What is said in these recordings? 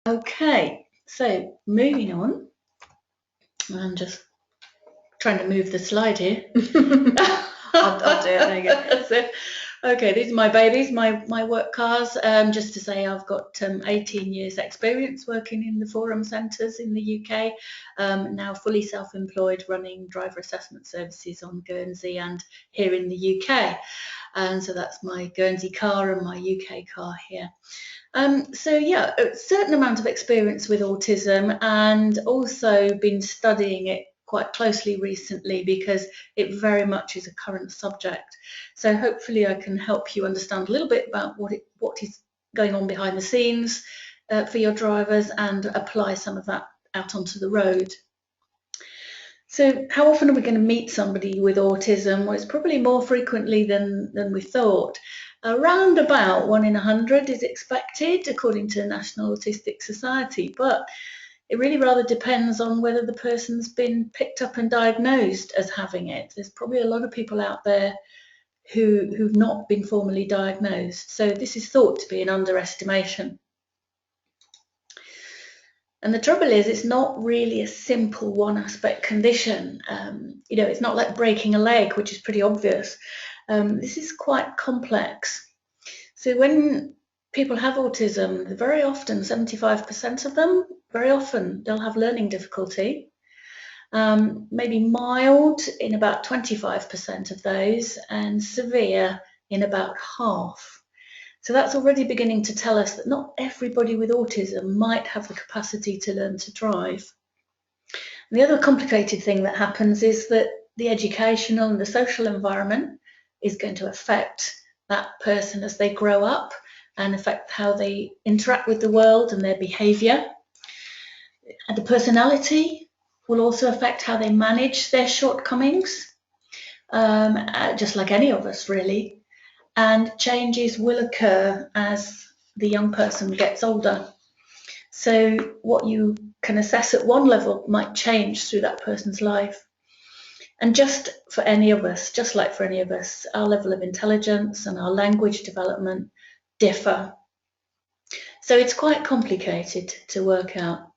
Okay, so moving on. I'm just trying to move the slide here. I'll do it. There you go. So, okay, these are my babies, my work cars. Just to say, I've got 18 years experience working in the forum centres in the UK. Now fully self-employed, running driver assessment services on Guernsey and here in the UK. And so that's my Guernsey car and my UK car here. So yeah, a certain amount of experience with autism, and also been studying it quite closely recently because it very much is a current subject. So hopefully I can help you understand a little bit about what is going on behind the scenes for your drivers and apply some of that out onto the road. So how often are we going to meet somebody with autism? Well, it's probably more frequently than we thought. Around about 1 in 100 is expected, according to the National Autistic Society, but it really rather depends on whether the person's been picked up and diagnosed as having it. There's probably a lot of people out there who've not been formally diagnosed, so this is thought to be an underestimation. And the trouble is, it's not really a simple one aspect condition. It's not like breaking a leg, which is pretty obvious. This is quite complex. So when people have autism, very often, 75% of them, very often they'll have learning difficulty. Maybe mild in about 25% of those, and severe in about half. So that's already beginning to tell us that not everybody with autism might have the capacity to learn to drive. And the other complicated thing that happens is that the educational and the social environment is going to affect that person as they grow up and affect how they interact with the world and their behaviour. And the personality will also affect how they manage their shortcomings, just like any of us really. And changes will occur as the young person gets older. So what you can assess at one level might change through that person's life. And just like for any of us, our level of intelligence and our language development differ. So it's quite complicated to work out.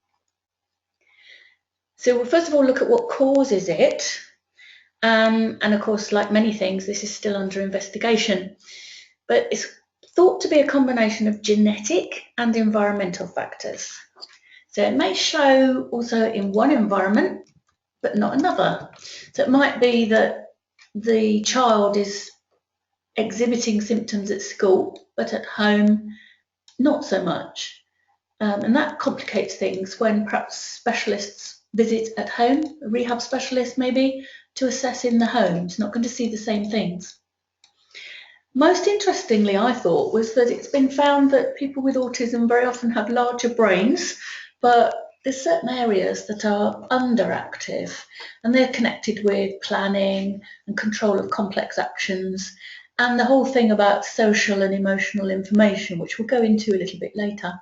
So we'll first of all look at what causes it. And of course, like many things, this is still under investigation. But it's thought to be a combination of genetic and environmental factors. So it may show also in one environment, but not another. So it might be that the child is exhibiting symptoms at school, but at home, not so much. And that complicates things when perhaps specialists visit at home, a rehab specialist maybe, to assess in the home. It's not going to see the same things. Most interestingly, I thought, was that it's been found that people with autism very often have larger brains, but there's certain areas that are underactive, and they're connected with planning and control of complex actions, and the whole thing about social and emotional information, which we'll go into a little bit later.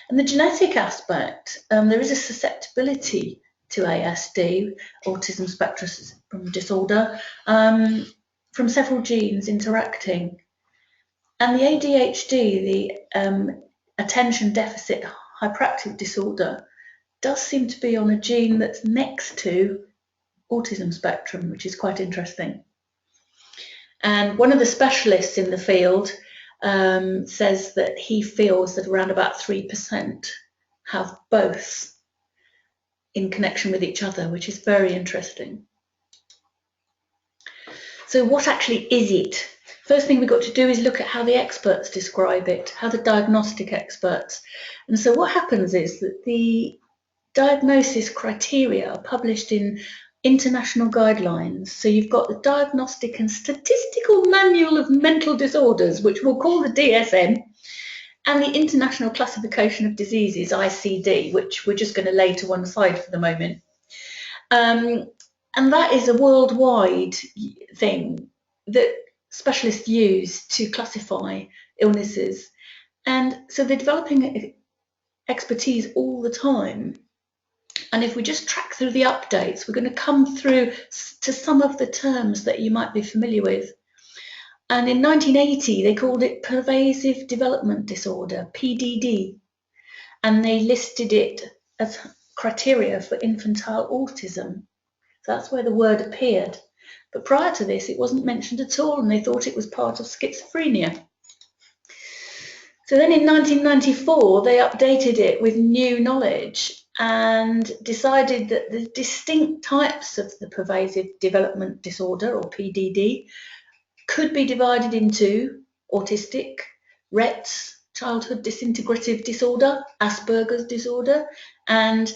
And the genetic aspect, there is a susceptibility to ASD, autism spectrum disorder, from several genes interacting. And the ADHD, the attention deficit hyperactive disorder, does seem to be on a gene that's next to autism spectrum, which is quite interesting. And one of the specialists in the field says that he feels that around about 3% have both in connection with each other, which is very interesting. So what actually is it? First thing we've got to do is look at how the experts describe it, how the diagnostic experts. And so what happens is that the diagnosis criteria are published in international guidelines. So you've got the Diagnostic and Statistical Manual of Mental Disorders, which we'll call the DSM, and the International Classification of Diseases, ICD, which we're just going to lay to one side for the moment. And that is a worldwide thing that specialists use to classify illnesses. And so they're developing expertise all the time. And if we just track through the updates, we're going to come through to some of the terms that you might be familiar with. And in 1980, they called it pervasive development disorder, PDD. and they listed it as criteria for infantile autism. So that's where the word appeared. But prior to this, it wasn't mentioned at all, and they thought it was part of schizophrenia. So then in 1994, they updated it with new knowledge and decided that the distinct types of the pervasive development disorder, or PDD, could be divided into autistic, Rett's, childhood disintegrative disorder, Asperger's disorder, and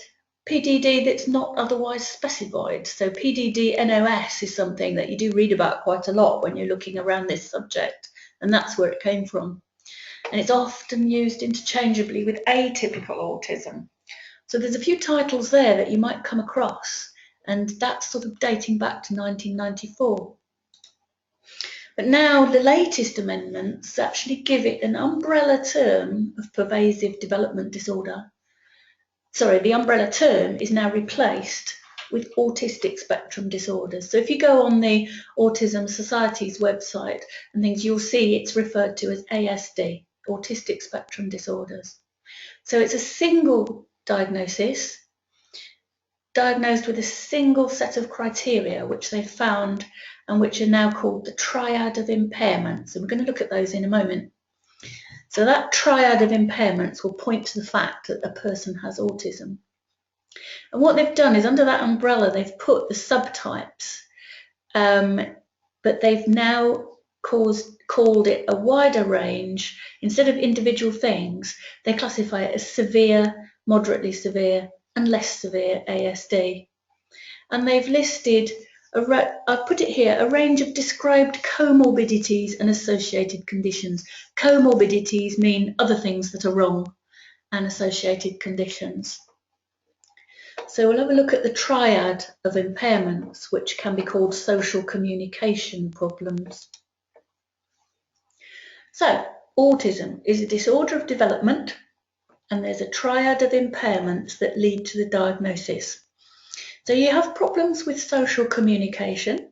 PDD that's not otherwise specified. So PDD-NOS is something that you do read about quite a lot when you're looking around this subject, and that's where it came from. And it's often used interchangeably with atypical autism. So there's a few titles there that you might come across, and that's sort of dating back to 1994. But now the latest amendments actually give it an umbrella term of pervasive development disorder. Sorry, the umbrella term is now replaced with autistic spectrum disorders. So if you go on the Autism Society's website and things, you'll see it's referred to as ASD, autistic spectrum disorders. So it's a single diagnosis, diagnosed with a single set of criteria which they found and which are now called the triad of impairments. And we're going to look at those in a moment. So that triad of impairments will point to the fact that a person has autism. And what they've done is under that umbrella, they've put the subtypes, but they've now called it a wider range. Instead of individual things, they classify it as severe, moderately severe, and less severe ASD. And they've listed, I've put it here, a range of described comorbidities and associated conditions. Comorbidities mean other things that are wrong, and associated conditions. So we'll have a look at the triad of impairments, which can be called social communication problems. So, autism is a disorder of development, and there's a triad of impairments that lead to the diagnosis. So you have problems with social communication,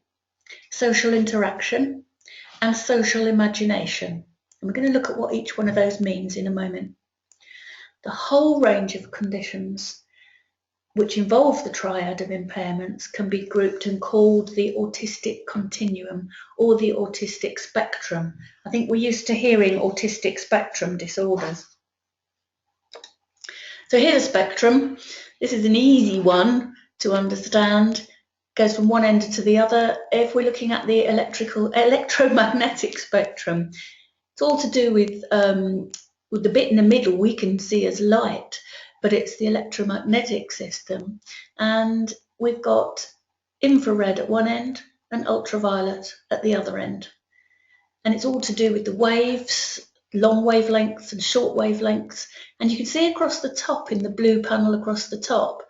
social interaction, and social imagination. And we're going to look at what each one of those means in a moment. The whole range of conditions which involve the triad of impairments can be grouped and called the autistic continuum or the autistic spectrum. I think we're used to hearing autistic spectrum disorders. So here's a spectrum. This is an easy one to understand. It goes from one end to the other. If we're looking at the electromagnetic spectrum, it's all to do with the bit in the middle we can see as light, but it's the electromagnetic system. And we've got infrared at one end and ultraviolet at the other end. And it's all to do with the waves, long wavelengths and short wavelengths. And you can see across the top in the blue panel across the top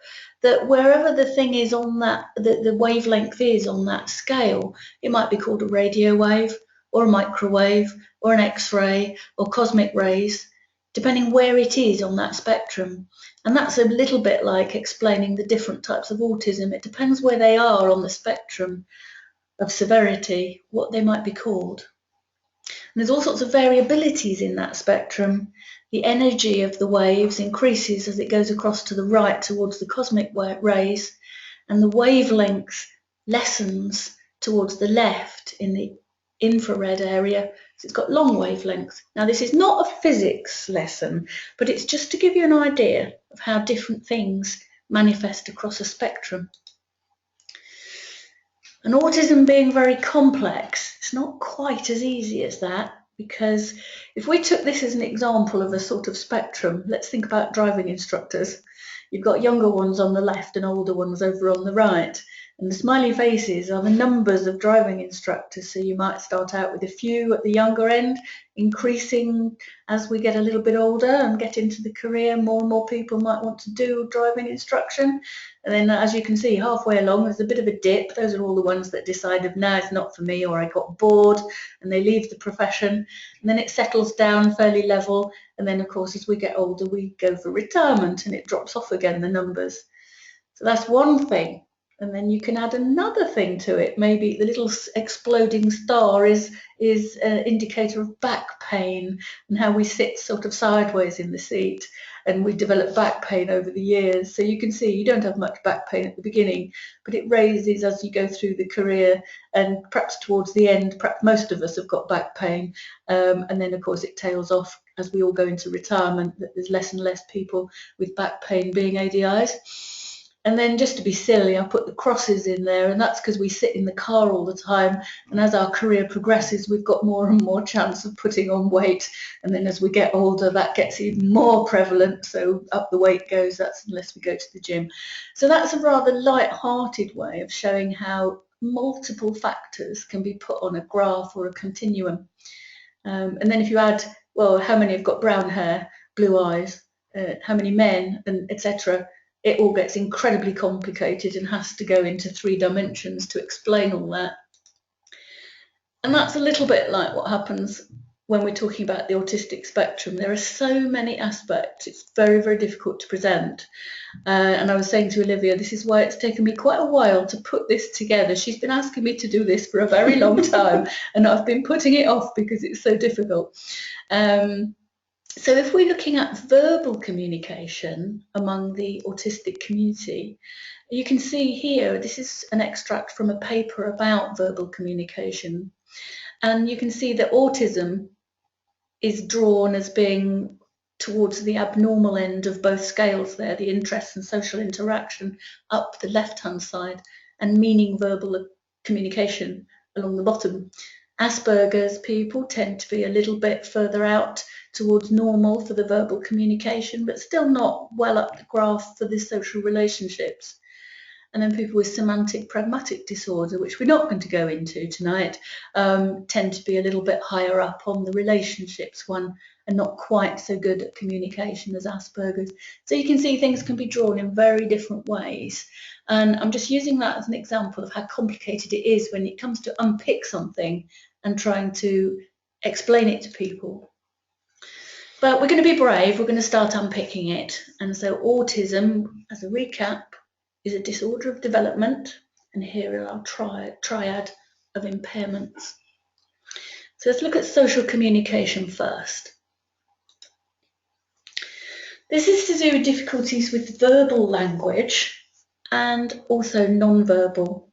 that wherever the thing is on that, the wavelength is on that scale, it might be called a radio wave or a microwave or an X-ray or cosmic rays, depending where it is on that spectrum. And that's a little bit like explaining the different types of autism. It depends where they are on the spectrum of severity, what they might be called. And there's all sorts of variabilities in that spectrum. The energy of the waves increases as it goes across to the right towards the cosmic rays, and the wavelength lessens towards the left in the infrared area. So it's got long wavelengths. Now this is not a physics lesson, but it's just to give you an idea of how different things manifest across a spectrum. And autism being very complex, it's not quite as easy as that, because if we took this as an example of a sort of spectrum, let's think about driving instructors. You've got younger ones on the left and older ones over on the right. And the smiley faces are the numbers of driving instructors. So you might start out with a few at the younger end, increasing as we get a little bit older and get into the career. More and more people might want to do driving instruction. And then as you can see, halfway along, there's a bit of a dip. Those are all the ones that decided, no, it's not for me, or I got bored, and they leave the profession. And then it settles down fairly level. And then, of course, as we get older, we go for retirement and it drops off again, the numbers. So that's one thing. And then you can add another thing to it. Maybe the little exploding star is an indicator of back pain and how we sit sort of sideways in the seat. And we develop back pain over the years. So you can see you don't have much back pain at the beginning, but it raises as you go through the career, and perhaps towards the end, perhaps most of us have got back pain. And then, of course, it tails off as we all go into retirement, that there's less and less people with back pain being ADIs. And then, just to be silly, I put the crosses in there, and that's because we sit in the car all the time. And as our career progresses, we've got more and more chance of putting on weight. And then as we get older, that gets even more prevalent. So up the weight goes, that's unless we go to the gym. So that's a rather light-hearted way of showing how multiple factors can be put on a graph or a continuum. And then if you add, well, how many have got brown hair, blue eyes, how many men, and etc., it all gets incredibly complicated and has to go into 3 dimensions to explain all that. And that's a little bit like what happens when we're talking about the autistic spectrum. There are so many aspects, it's very, very difficult to present. And I was saying to Olivia, this is why it's taken me quite a while to put this together. She's been asking me to do this for a very long time, and I've been putting it off because it's so difficult. So if we're looking at verbal communication among the autistic community, you can see here, this is an extract from a paper about verbal communication. And you can see that autism is drawn as being towards the abnormal end of both scales there, the interest and social interaction up the left-hand side, and meaning verbal communication along the bottom. Asperger's people tend to be a little bit further out towards normal for the verbal communication, but still not well up the graph for the social relationships. And then people with semantic pragmatic disorder, which we're not going to go into tonight, tend to be a little bit higher up on the relationships one and not quite so good at communication as Asperger's. So you can see things can be drawn in very different ways. And I'm just using that as an example of how complicated it is when it comes to unpick something and trying to explain it to people. But we're going to be brave, we're going to start unpicking it. And so autism, as a recap, is a disorder of development, and here are our triad of impairments. So let's look at social communication first. This is to do with difficulties with verbal language and also non-verbal.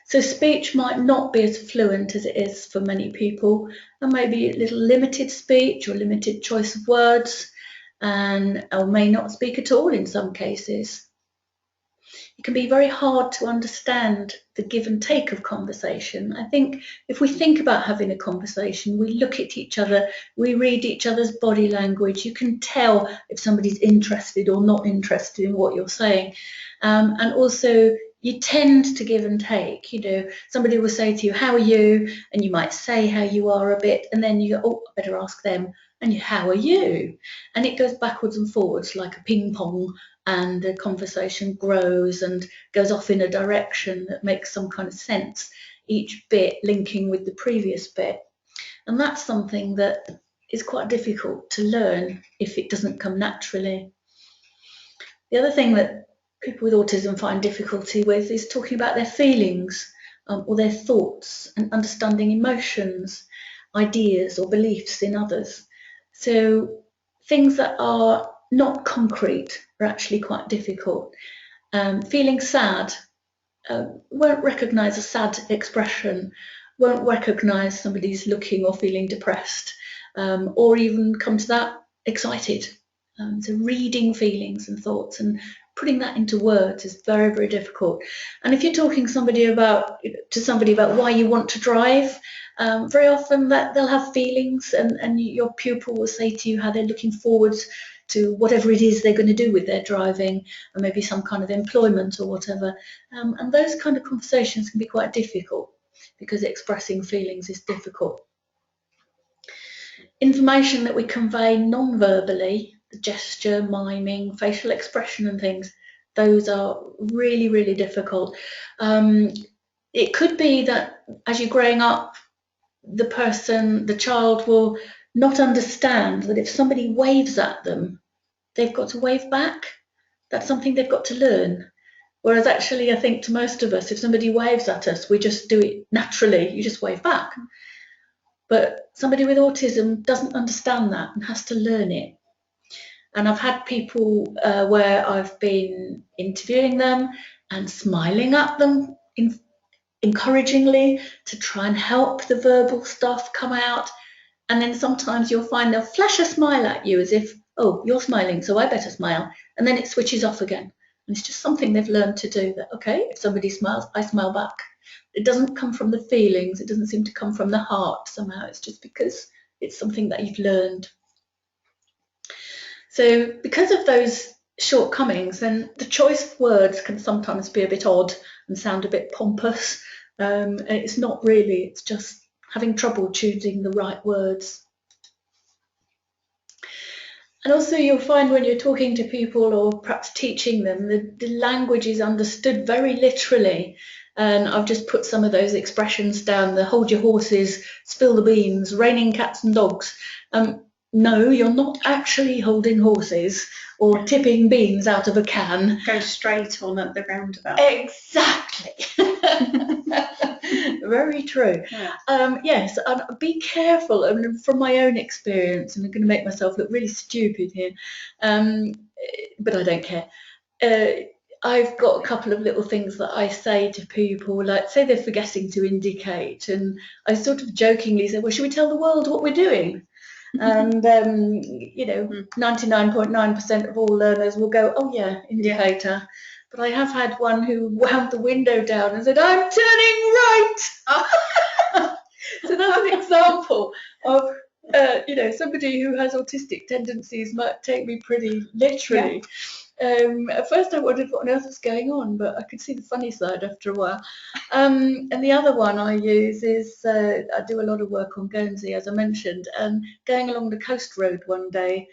So speech might not be as fluent as it is for many people, and maybe a little limited speech or limited choice of words, or may not speak at all in some cases. It can be very hard to understand the give and take of conversation. I think if we think about having a conversation, we look at each other, we read each other's body language. You can tell if somebody's interested or not interested in what you're saying. And also, you tend to give and take. You know, somebody will say to you, "How are you?" And you might say how you are a bit, and then you go, "Oh, I better ask them." And you, "How are you?" And it goes backwards and forwards like a ping pong, and the conversation grows and goes off in a direction that makes some kind of sense, each bit linking with the previous bit. And that's something that is quite difficult to learn if it doesn't come naturally. The other thing that people with autism find difficulty with is talking about their feelings or their thoughts and understanding emotions, ideas or beliefs in others. So things that are not concrete are actually quite difficult. Feeling sad, won't recognise a sad expression, won't recognise somebody's looking or feeling depressed, or even come to that excited. So reading feelings and thoughts and putting that into words is very, very difficult. And if you're talking to somebody about why you want to drive, very often that they'll have feelings, and your pupil will say to you how they're looking forward to whatever it is they're going to do with their driving, or maybe some kind of employment or whatever. And those kind of conversations can be quite difficult because expressing feelings is difficult. Information that we convey non-verbally, the gesture, miming, facial expression and things, those are really, really difficult. It could be that as you're growing up, the child will not understand that if somebody waves at them, they've got to wave back. That's something they've got to learn. Whereas actually, I think to most of us, if somebody waves at us, we just do it naturally. You just wave back. But somebody with autism doesn't understand that and has to learn it. And I've had people where I've been interviewing them and smiling at them encouragingly to try and help the verbal stuff come out. And then sometimes you'll find they'll flash a smile at you as if, oh, you're smiling, so I better smile. And then it switches off again. And it's just something they've learned to do, that, okay, if somebody smiles, I smile back. It doesn't come from the feelings. It doesn't seem to come from the heart somehow. It's just because it's something that you've learned. So because of those shortcomings, then the choice of words can sometimes be a bit odd and sound a bit pompous. It's not really, it's just having trouble choosing the right words. And also you'll find when you're talking to people or perhaps teaching them, the language is understood very literally. And I've just put some of those expressions down, the hold your horses, spill the beans, raining cats and dogs. No, you're not actually holding horses or tipping beans out of a can. Go straight on at the roundabout. Exactly. Very true. Yeah. Yes, and be careful. And from my own experience, and I'm going to make myself look really stupid here, but I don't care. I've got a couple of little things that I say to people, like say they're forgetting to indicate, and I sort of jokingly say, well, should we tell the world what we're doing? And 99.9% of all learners will go, oh yeah, indicator. But I have had one who wound the window down and said, I'm turning right. So that's an example of somebody who has autistic tendencies might take me pretty literally. At first I wondered what on earth was going on, but I could see the funny side after a while. And the other one I use is, I do a lot of work on Guernsey, as I mentioned, and going along the coast road one day,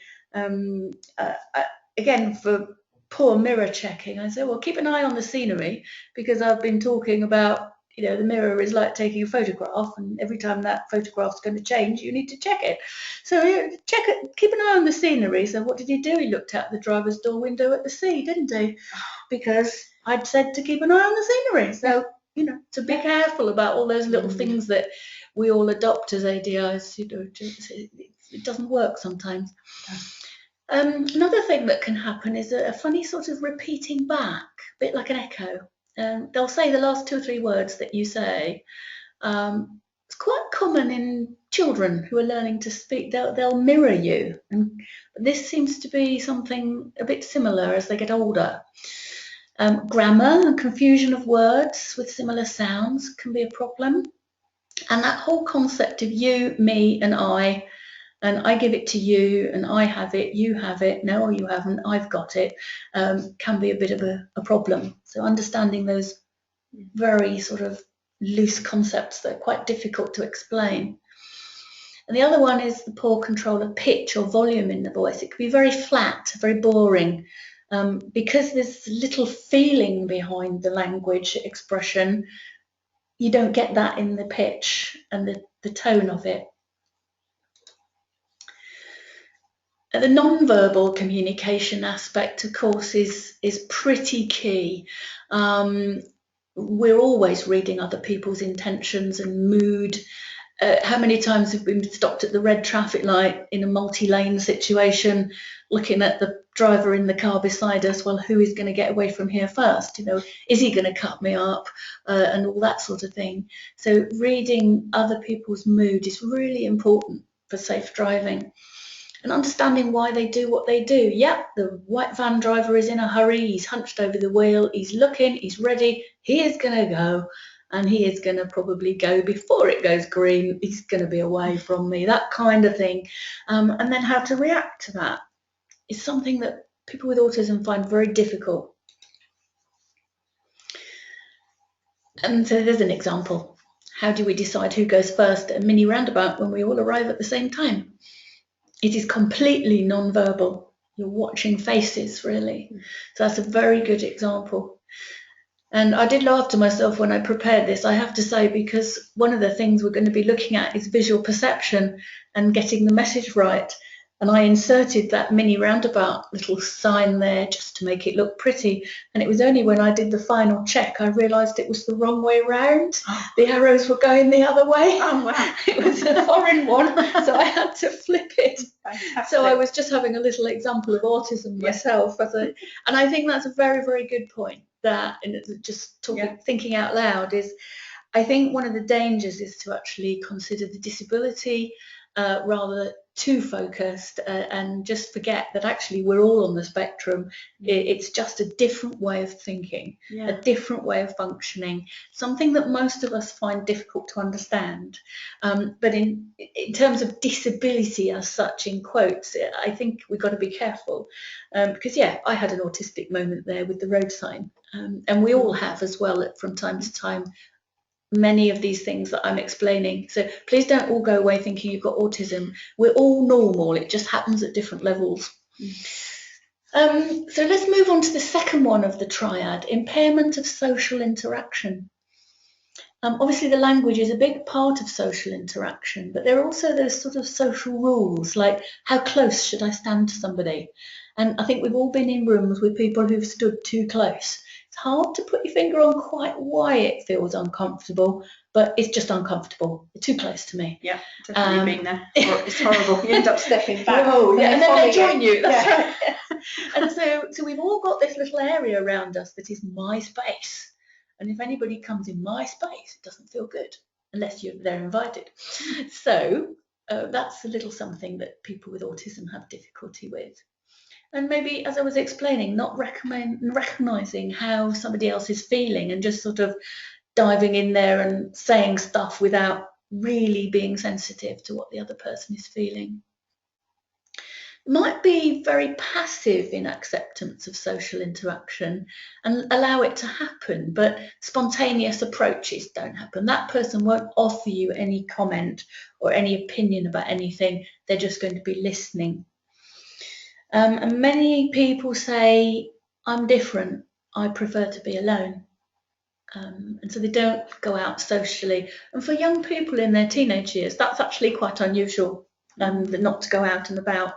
again, for poor mirror checking, I said, well, keep an eye on the scenery, because I've been talking about, the mirror is like taking a photograph, and every time that photograph's going to change, you need to check it. So check it, keep an eye on the scenery. So what did he do? He looked out the driver's door window at the sea, didn't he? Because I'd said to keep an eye on the scenery. So, to be careful about all those little things that we all adopt as ADIs, it doesn't work sometimes. Another thing that can happen is a funny sort of repeating back, a bit like an echo. They'll say the last 2 or 3 words that you say. It's quite common in children who are learning to speak. They'll mirror you. And this seems to be something a bit similar as they get older. Grammar and confusion of words with similar sounds can be a problem. And that whole concept of you, me, and I give it to you, and I have it, you have it, no, you haven't, I've got it, can be a bit of a problem. So understanding those very sort of loose concepts that are quite difficult to explain. And the other one is the poor control of pitch or volume in the voice. It can be very flat, very boring, because there's little feeling behind the language expression. You don't get that in the pitch and the tone of it. The non-verbal communication aspect, of course, is pretty key. We're always reading other people's intentions and mood. How many times have we been stopped at the red traffic light in a multi-lane situation, looking at the driver in the car beside us? Well, who is going to get away from here first? Is he going to cut me up? And all that sort of thing. So reading other people's mood is really important for safe driving. And understanding why they do what they do. Yep, the white van driver is in a hurry, he's hunched over the wheel, he's looking, he's ready, he is going to go, and he is going to probably go before it goes green, he's going to be away from me, that kind of thing. And then how to react to that is something that people with autism find very difficult. And so there's an example. How do we decide who goes first at a mini roundabout when we all arrive at the same time? It is completely non-verbal. You're watching faces, really. So that's a very good example. And I did laugh to myself when I prepared this, I have to say, because one of the things we're going to be looking at is visual perception and getting the message right. And I inserted that mini roundabout little sign there just to make it look pretty. And it was only when I did the final check I realised it was the wrong way round. The arrows were going the other way. Oh, wow. It was a foreign one, so I had to flip it. Fantastic. So I was just having a little example of autism myself. And I think that's a very, very good point. That, and just talking, thinking out loud, is I think one of the dangers is to actually consider the disability rather too focused and just forget that actually we're all on the spectrum. It's just a different way of thinking, a different way of functioning, something that most of us find difficult to understand. But in terms of disability as such, in quotes, I think we've got to be careful because, I had an autistic moment there with the road sign, and we all have as well from time to time. Many of these things that I'm explaining. So please don't all go away thinking you've got autism. We're all normal. It just happens at different levels. So let's move on to the second one of the triad, impairment of social interaction. Obviously, the language is a big part of social interaction, but there are also those sort of social rules, like how close should I stand to somebody? And I think we've all been in rooms with people who've stood too close. It's hard to put your finger on quite why it feels uncomfortable, but it's just uncomfortable. You're too close to me. Yeah, definitely been there. It's horrible. You end up stepping back. Oh, and then they join you. That's right. And so we've all got this little area around us that is my space. And if anybody comes in my space, it doesn't feel good unless they're invited. So that's a little something that people with autism have difficulty with. And maybe, as I was explaining, not recognising how somebody else is feeling and just sort of diving in there and saying stuff without really being sensitive to what the other person is feeling. Might be very passive in acceptance of social interaction and allow it to happen, but spontaneous approaches don't happen. That person won't offer you any comment or any opinion about anything. They're just going to be listening. And many people say, I'm different, I prefer to be alone. And so they don't go out socially. And for young people in their teenage years, that's actually quite unusual, not to go out and about.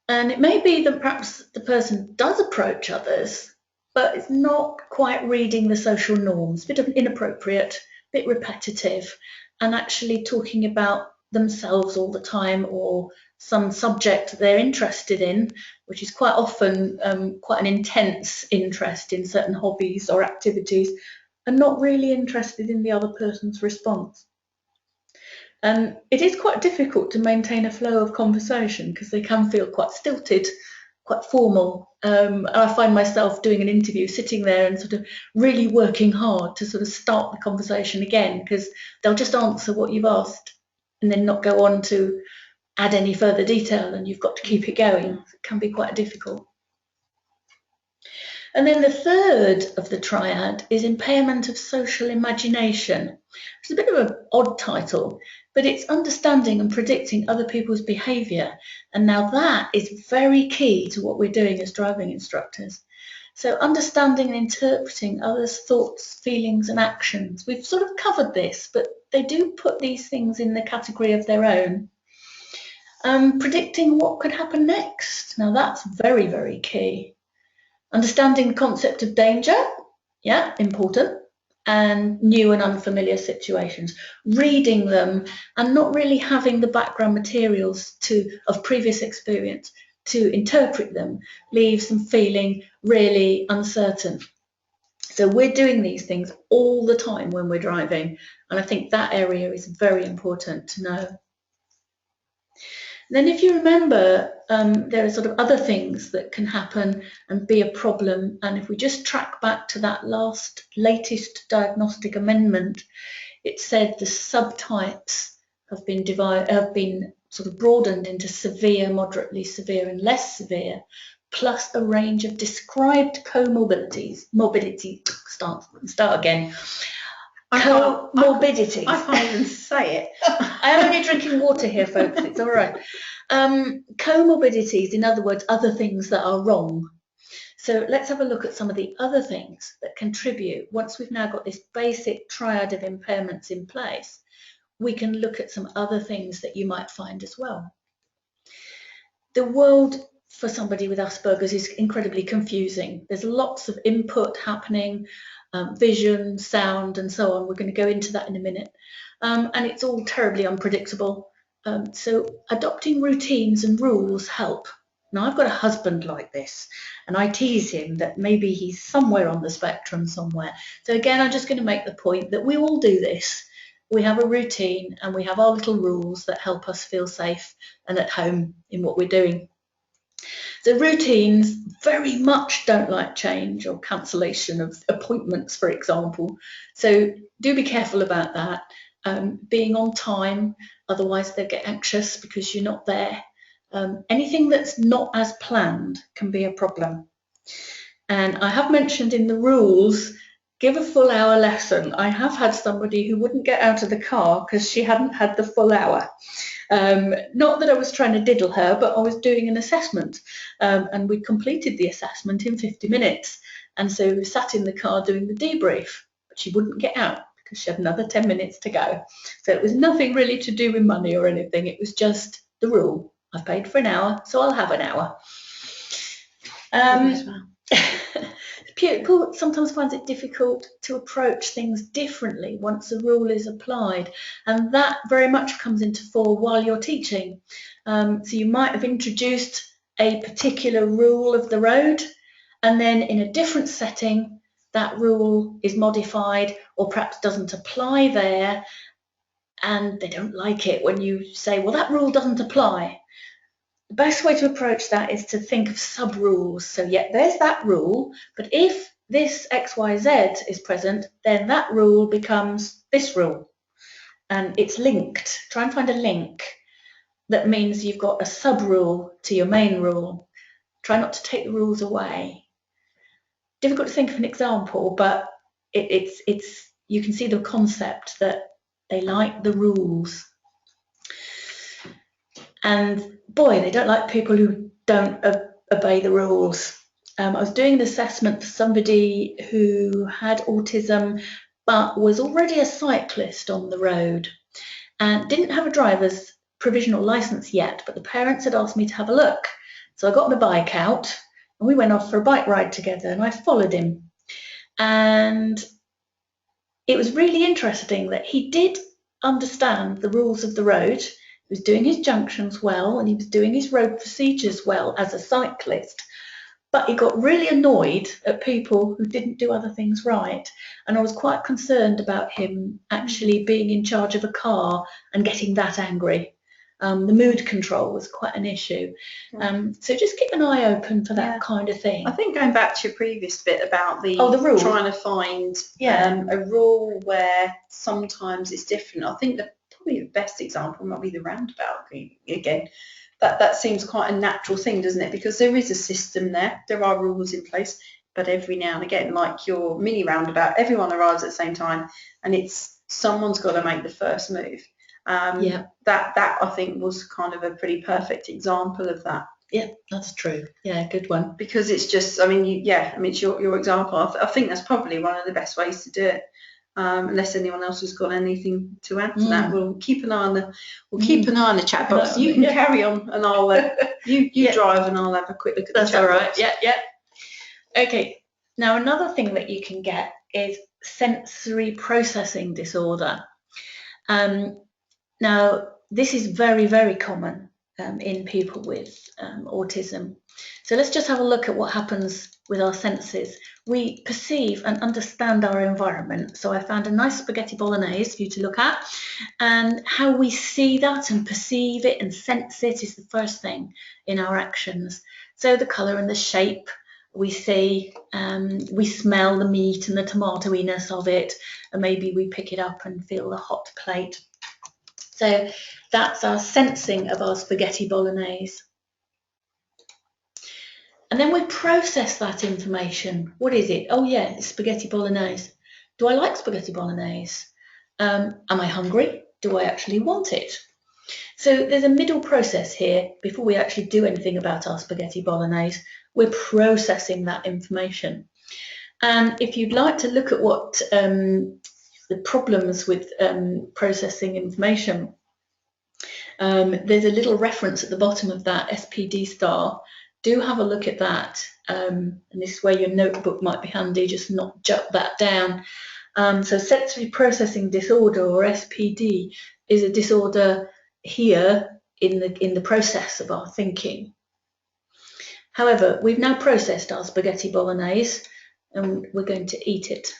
And it may be that perhaps the person does approach others, but it's not quite reading the social norms, a bit inappropriate, a bit repetitive, and actually talking about themselves all the time or some subject they're interested in, which is quite often quite an intense interest in certain hobbies or activities, and not really interested in the other person's response. And it is quite difficult to maintain a flow of conversation because they can feel quite stilted, quite formal. And I find myself doing an interview, sitting there and sort of really working hard to sort of start the conversation again, because they'll just answer what you've asked and then not go on to add any further detail, and you've got to keep it going. It can be quite difficult. And then the third of the triad is impairment of social imagination. It's a bit of an odd title, but it's understanding and predicting other people's behaviour. And now that is very key to what we're doing as driving instructors. So understanding and interpreting others' thoughts, feelings and actions. We've sort of covered this, but they do put these things in the category of their own. Predicting what could happen next. Now that's very, very key. Understanding the concept of danger, important, and new and unfamiliar situations. Reading them and not really having the background materials of previous experience to interpret them leaves them feeling really uncertain. So we're doing these things all the time when we're driving, and I think that area is very important to know. Then if you remember, there are sort of other things that can happen and be a problem. And if we just track back to that latest diagnostic amendment, it said the subtypes have been sort of broadened into severe, moderately severe and less severe, plus a range of described comorbidities. Start again. Comorbidities. I can't even say it. I am only drinking water here, folks. It's all right. Comorbidities, in other words, other things that are wrong. So let's have a look at some of the other things that contribute. Once we've now got this basic triad of impairments in place, we can look at some other things that you might find as well. The world for somebody with Asperger's is incredibly confusing. There's lots of input happening, vision, sound, and so on. We're going to go into that in a minute. And it's all terribly unpredictable. So adopting routines and rules help. Now, I've got a husband like this, and I tease him that maybe he's somewhere on the spectrum somewhere. So again, I'm just going to make the point that we all do this. We have a routine and we have our little rules that help us feel safe and at home in what we're doing. So routines very much don't like change or cancellation of appointments, for example. So do be careful about that. Being on time, otherwise they'll get anxious because you're not there. Anything that's not as planned can be a problem. And I have mentioned in the rules, give a full hour lesson. I have had somebody who wouldn't get out of the car because she hadn't had the full hour. Not that I was trying to diddle her, but I was doing an assessment, and we completed the assessment in 50 minutes. And so we sat in the car doing the debrief, but she wouldn't get out because she had another 10 minutes to go. So it was nothing really to do with money or anything. It was just the rule. I've paid for an hour, so I'll have an hour. People sometimes find it difficult to approach things differently once a rule is applied, and that very much comes into fore while you're teaching. So you might have introduced a particular rule of the road, and then in a different setting that rule is modified or perhaps doesn't apply there, and they don't like it when you say, well, that rule doesn't apply. The best way to approach that is to think of sub-rules. So yeah, there's that rule, but if this XYZ is present, then that rule becomes this rule. And it's linked. Try and find a link that means you've got a sub-rule to your main rule. Try not to take the rules away. Difficult to think of an example, but it's you can see the concept that they like the rules. And boy, they don't like people who don't obey the rules. I was doing an assessment for somebody who had autism but was already a cyclist on the road and didn't have a driver's provisional license yet, but the parents had asked me to have a look. So I got my bike out and we went off for a bike ride together, and I followed him. And it was really interesting that he did understand the rules of the road. He was doing his junctions well, and he was doing his road procedures well as a cyclist, but he got really annoyed at people who didn't do other things right. And I was quite concerned about him actually being in charge of a car and getting that angry. The mood control was quite an issue. So just keep an eye open for that kind of thing. I think going back to your previous bit about the rule, trying to find a rule where sometimes it's different. I think probably the best example might be the roundabout again. That seems quite a natural thing, doesn't it? Because there is a system there. There are rules in place, but every now and again, like your mini roundabout, everyone arrives at the same time, and someone's got to make the first move. That I think was kind of a pretty perfect example of that. Yeah, that's true. Yeah, good one. Because it's just, it's your example. I think that's probably one of the best ways to do it. Unless anyone else has got anything to add to that, we'll keep an eye on the chat box. You can carry on, and I'll you drive, and I'll have a quick look at the chat box. Yeah. Okay. Now another thing that you can get is sensory processing disorder. Now this is very, very common in people with autism. So let's just have a look at what happens with our senses. We perceive and understand our environment. So I found a nice spaghetti bolognese for you to look at, and how we see that and perceive it and sense it is the first thing in our actions. So the colour and the shape we see, we smell the meat and the tomatoiness of it, and maybe we pick it up and feel the hot plate. So that's our sensing of our spaghetti bolognese. And then we process that information. What is it? Oh yeah, it's spaghetti bolognese. Do I like spaghetti bolognese? Am I hungry? Do I actually want it? So there's a middle process here before we actually do anything about our spaghetti bolognese. We're processing that information. And if you'd like to look at what the problems with processing information. There's a little reference at the bottom of that SPD star. Do have a look at that, and this is where your notebook might be handy, just not jot that down. So sensory processing disorder, or SPD, is a disorder here in the process of our thinking. However, we've now processed our spaghetti bolognese and we're going to eat it.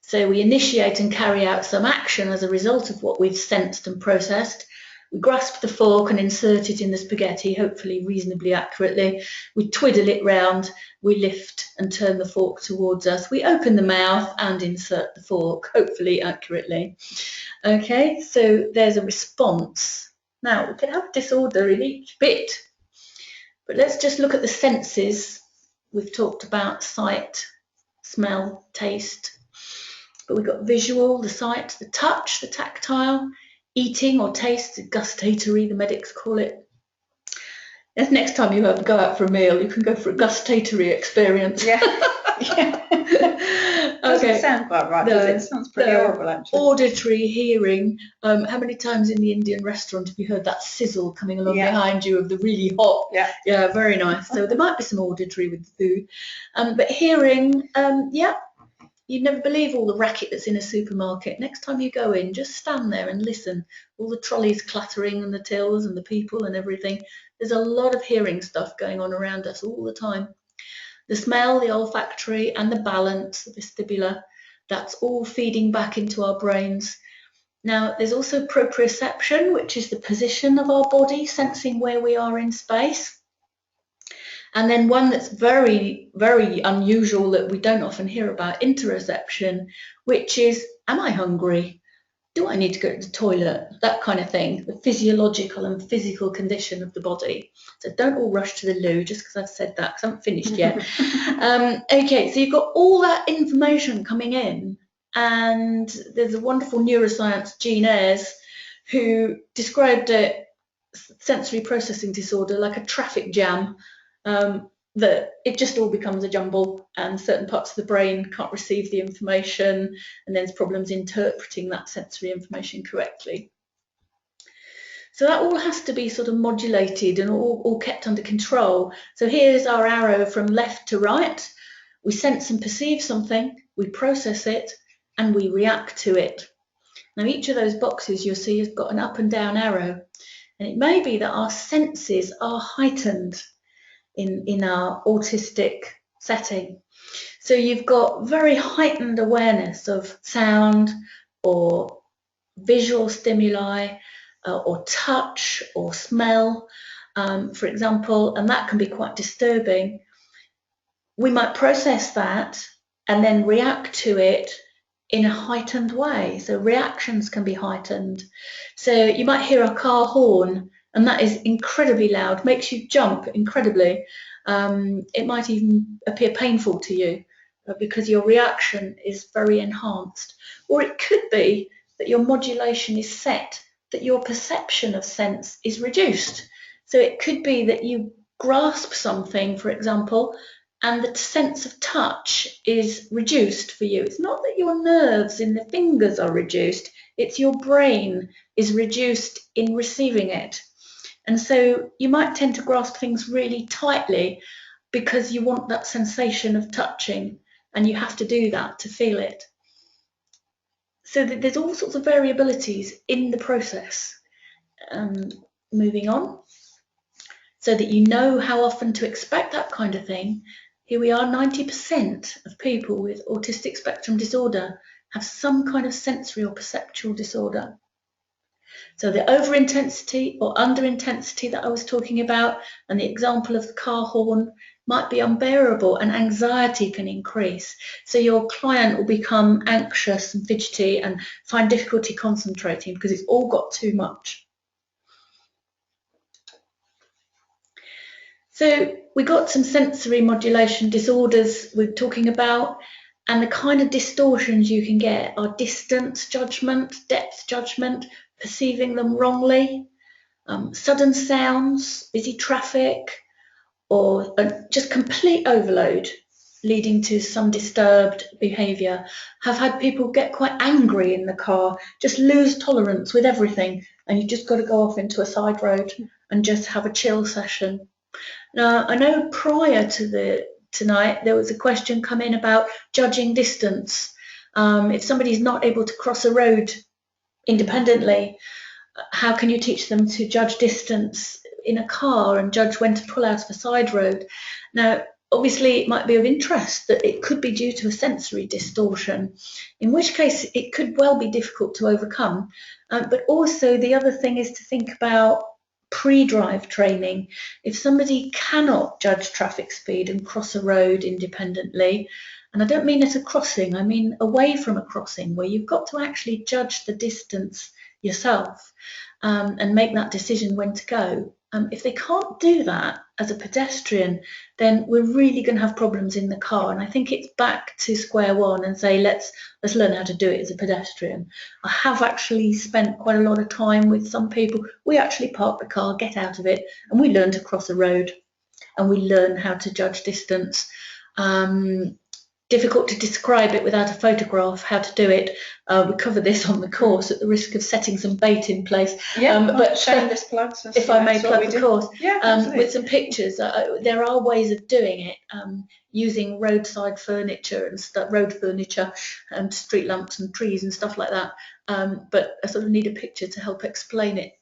So we initiate and carry out some action as a result of what we've sensed and processed. We grasp the fork and insert it in the spaghetti, hopefully reasonably accurately. We twiddle it round, we lift and turn the fork towards us. We open the mouth and insert the fork, hopefully accurately. Okay, so there's a response. Now, we can have disorder in each bit, but let's just look at the senses. We've talked about sight, smell, taste, but we've got visual, the sight, the touch, the tactile, eating or taste, the gustatory, the medics call it. If next time you go out for a meal, you can go for a gustatory experience. Yeah. Doesn't sound quite right, does it? It sounds pretty horrible, actually. Auditory, hearing. How many times in the Indian restaurant have you heard that sizzle coming along behind you of the really hot? Yeah, very nice. So there might be some auditory with the food. But hearing, you'd never believe all the racket that's in a supermarket. Next time you go in, just stand there and listen. All the trolleys clattering and the tills and the people and everything. There's a lot of hearing stuff going on around us all the time. The smell, the olfactory, and the balance, the vestibular, that's all feeding back into our brains. Now, there's also proprioception, which is the position of our body, sensing where we are in space. And then one that's very, very unusual that we don't often hear about, interoception, which is, am I hungry? Do I need to go to the toilet? That kind of thing, the physiological and physical condition of the body. So don't all rush to the loo just because I've said that, because I haven't finished yet. Okay, so you've got all that information coming in, and there's a wonderful neuroscience, Jean Ayres, who described a sensory processing disorder like a traffic jam, that it just all becomes a jumble and certain parts of the brain can't receive the information, and there's problems interpreting that sensory information correctly. So that all has to be sort of modulated and all kept under control. So here's our arrow from left to right. We sense and perceive something, we process it, and we react to it. Now each of those boxes you'll see has got an up and down arrow, and it may be that our senses are heightened in our autistic setting. So you've got very heightened awareness of sound or visual stimuli or touch or smell, for example, and that can be quite disturbing. We might process that and then react to it in a heightened way. So reactions can be heightened. So you might hear a car horn, and that is incredibly loud, makes you jump incredibly. It might even appear painful to you because your reaction is very enhanced. Or it could be that your modulation is set, that your perception of sense is reduced. So it could be that you grasp something, for example, and the sense of touch is reduced for you. It's not that your nerves in the fingers are reduced, it's your brain is reduced in receiving it. And so you might tend to grasp things really tightly because you want that sensation of touching, and you have to do that to feel it. So there's all sorts of variabilities in the process. Moving on, so that you know how often to expect that kind of thing. Here we are, 90% of people with autistic spectrum disorder have some kind of sensory or perceptual disorder. So the over-intensity or under-intensity that I was talking about, and the example of the car horn, might be unbearable, and anxiety can increase. So your client will become anxious and fidgety and find difficulty concentrating because it's all got too much. So we got some sensory modulation disorders we're talking about, and the kind of distortions you can get are distance judgment, depth judgment, perceiving them wrongly, sudden sounds, busy traffic, or just complete overload. leading to some disturbed behaviour. Have had people get quite angry in the car, just lose tolerance with everything, and you've just got to go off into a side road and just have a chill session. Now, I know prior to tonight there was a question come in about judging distance. If somebody's not able to cross a road independently, how can you teach them to judge distance in a car and judge when to pull out of a side road? Now, obviously, it might be of interest that it could be due to a sensory distortion, in which case it could well be difficult to overcome. But also, the other thing is to think about pre-drive training. If somebody cannot judge traffic speed and cross a road independently, and I don't mean at a crossing, I mean away from a crossing where you've got to actually judge the distance yourself and make that decision when to go. If they can't do that as a pedestrian, then we're really going to have problems in the car. And I think it's back to square one and say, let's learn how to do it as a pedestrian. I have actually spent quite a lot of time with some people. We actually park the car, get out of it, and we learn to cross a road and we learn how to judge distance. Difficult to describe it without a photograph, how to do it. We cover this on the course at the risk of setting some bait in place. But shameless plugs. If I may plug the course, yeah, with some pictures, there are ways of doing it using roadside furniture and road furniture and street lamps and trees and stuff like that. But I sort of need a picture to help explain it.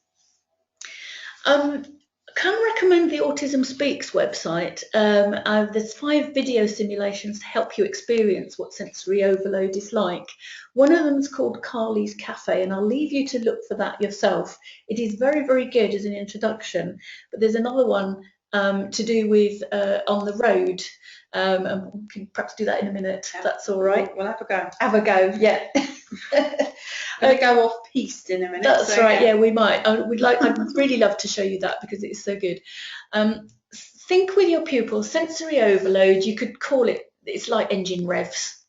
Can recommend the Autism Speaks website. There's 5 video simulations to help you experience what sensory overload is like. One of them is called Carly's Cafe, and I'll leave you to look for that yourself. It is very, very good as an introduction, but there's another one to do with on the road, and we can perhaps do that in a minute, if that's all right. We'll have a go. Have a go, yeah. We'll go off piste in a minute. That's so, right. Yeah, we might. I'd really love to show you that because it's so good. Think with your pupils. Sensory overload. You could call it. It's like engine revs.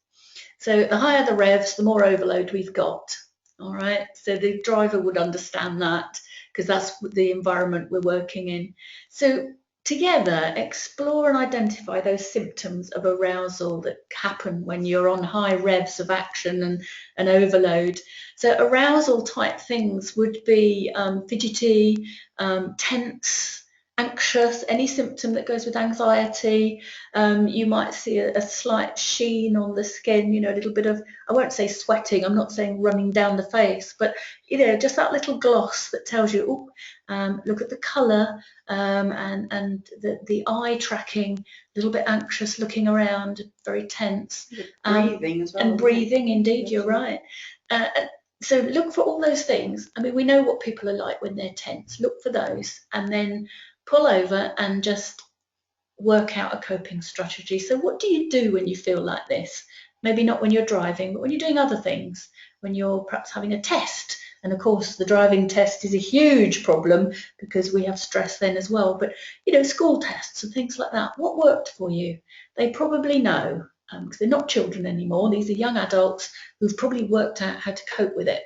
So the higher the revs, the more overload we've got. All right. So the driver would understand that because that's the environment we're working in. So together, explore and identify those symptoms of arousal that happen when you're on high revs of action and overload. So arousal type things would be fidgety, tense, anxious, any symptom that goes with anxiety. You might see a slight sheen on the skin, a little bit of, I won't say sweating, I'm not saying running down the face, but just that little gloss that tells you, look at the colour and the eye tracking, a little bit anxious, looking around, very tense. Breathing as well. And breathing, indeed, you're right. So look for all those things. I mean, we know what people are like when they're tense. Look for those and then pull over and just work out a coping strategy. So what do you do when you feel like this? Maybe not when you're driving, but when you're doing other things, when you're perhaps having a test. And of course, the driving test is a huge problem because we have stress then as well. But, school tests and things like that, what worked for you? They probably know because they're not children anymore. These are young adults who've probably worked out how to cope with it.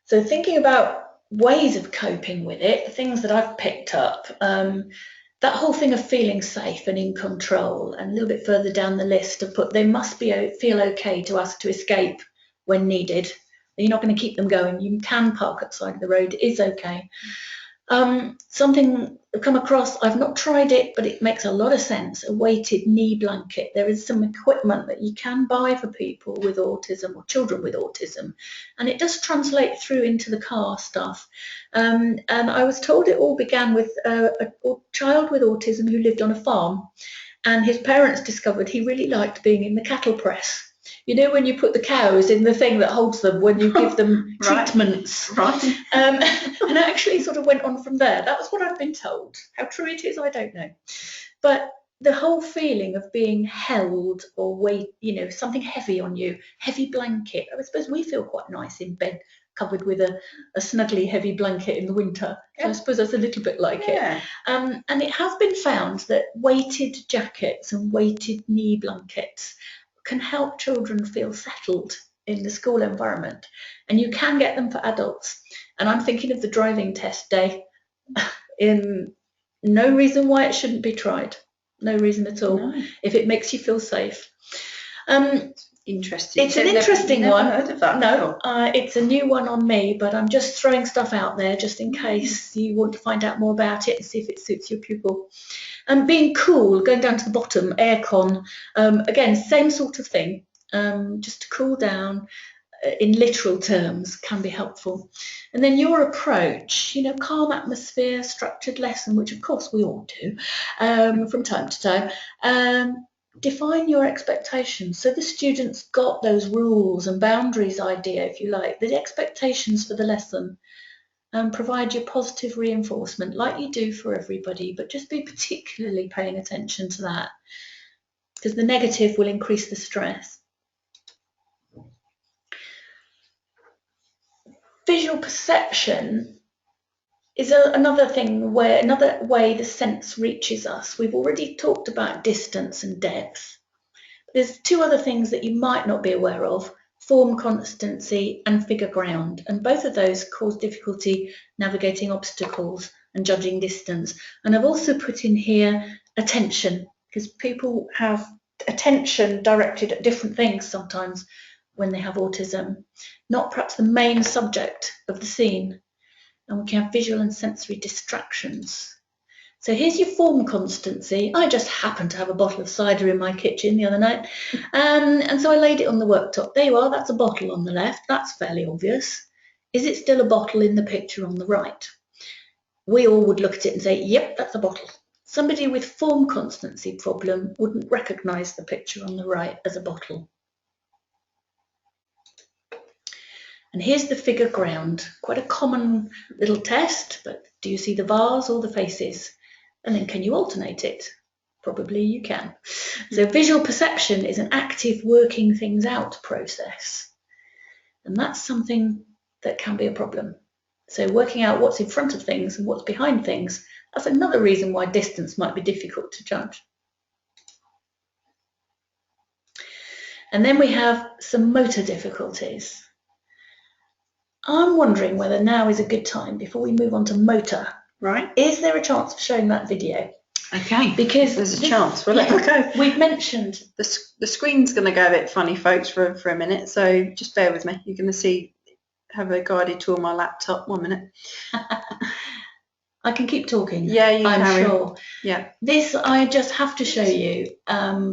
So thinking about ways of coping with it, things that I've picked up, that whole thing of feeling safe and in control, and a little bit further down the list I've put they must feel okay to ask to escape when needed. You're not going to keep them going. You can park at the side of the road. It is okay. Something I've come across, I've not tried it, but it makes a lot of sense, a weighted knee blanket. There is some equipment that you can buy for people with autism or children with autism, and it does translate through into the car stuff. And I was told it all began with a child with autism who lived on a farm, and his parents discovered he really liked being in the cattle press. When you put the cows in the thing that holds them when you give them treatments. Right. And it actually sort of went on from there. That was what I've been told. How true it is, I don't know. But the whole feeling of being held or weight, something heavy on you, heavy blanket. I suppose we feel quite nice in bed, covered with a snuggly heavy blanket in the winter. So yeah. I suppose that's a little bit like it. And it has been found that weighted jackets and weighted knee blankets can help children feel settled in the school environment, and you can get them for adults. And I'm thinking of the driving test day in no reason why it shouldn't be tried. No reason at all. No. If it makes you feel safe. Interesting. It's an interesting never one. Heard of that No, it's a new one on me, but I'm just throwing stuff out there just in case you want to find out more about it and see if it suits your pupil. And being cool, going down to the bottom, aircon. Again, same sort of thing. Just to cool down in literal terms can be helpful. And then your approach, calm atmosphere, structured lesson, which of course we all do from time to time. Define your expectations. So the students got those rules and boundaries idea, if you like, the expectations for the lesson. Provide your positive reinforcement like you do for everybody, but just be particularly paying attention to that because the negative will increase the stress. Visual perception is another way the sense reaches us. We've already talked about distance and depth. There's two other things that you might not be aware of: form constancy and figure ground, and both of those cause difficulty navigating obstacles and judging distance. And I've also put in here attention, because people have attention directed at different things sometimes when they have autism, not perhaps the main subject of the scene. And we can have visual and sensory distractions. So here's your form constancy. I just happened to have a bottle of cider in my kitchen the other night. And so I laid it on the worktop. There you are, that's a bottle on the left. That's fairly obvious. Is it still a bottle in the picture on the right? We all would look at it and say, yep, that's a bottle. Somebody with form constancy problem wouldn't recognise the picture on the right as a bottle. And here's the figure ground. Quite a common little test, but do you see the vase or the faces? And then can you alternate it? Probably you can. So visual perception is an active working things out process. And that's something that can be a problem. So working out what's in front of things and what's behind things, that's another reason why distance might be difficult to judge. And then we have some motor difficulties. I'm wondering whether now is a good time, before we move on to motor, right? Is there a chance of showing that video? Okay, because there's a chance. Well, let's go. We've mentioned the screen's going to go a bit funny, folks, for a minute. So just bear with me. You're going to have a guided tour on my laptop. 1 minute. I can keep talking. Yeah, I'm sure. Yeah. This I just have to show you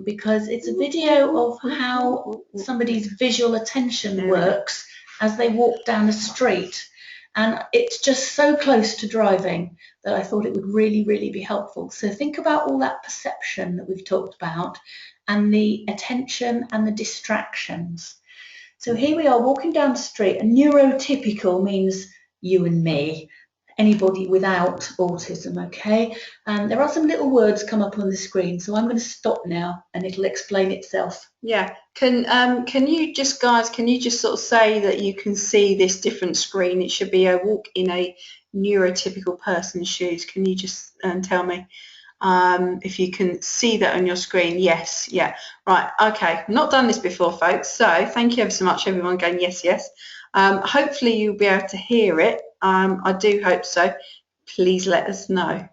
because it's a video of how somebody's visual attention works as they walk down a street. And it's just so close to driving that I thought it would really, really be helpful. So think about all that perception that we've talked about and the attention and the distractions. So here we are walking down the street, and neurotypical means you and me, anybody without autism, okay? And there are some little words come up on the screen, so I'm going to stop now and it'll explain itself. Yeah. Can you just, guys, sort of say that you can see this different screen? It should be a walk in a neurotypical person's shoes. Can you just tell me if you can see that on your screen? Yes. Yeah. Right. Okay. Not done this before, folks. So thank you ever so much, everyone going yes, yes. Hopefully you'll be able to hear it. I do hope so. Please let us know.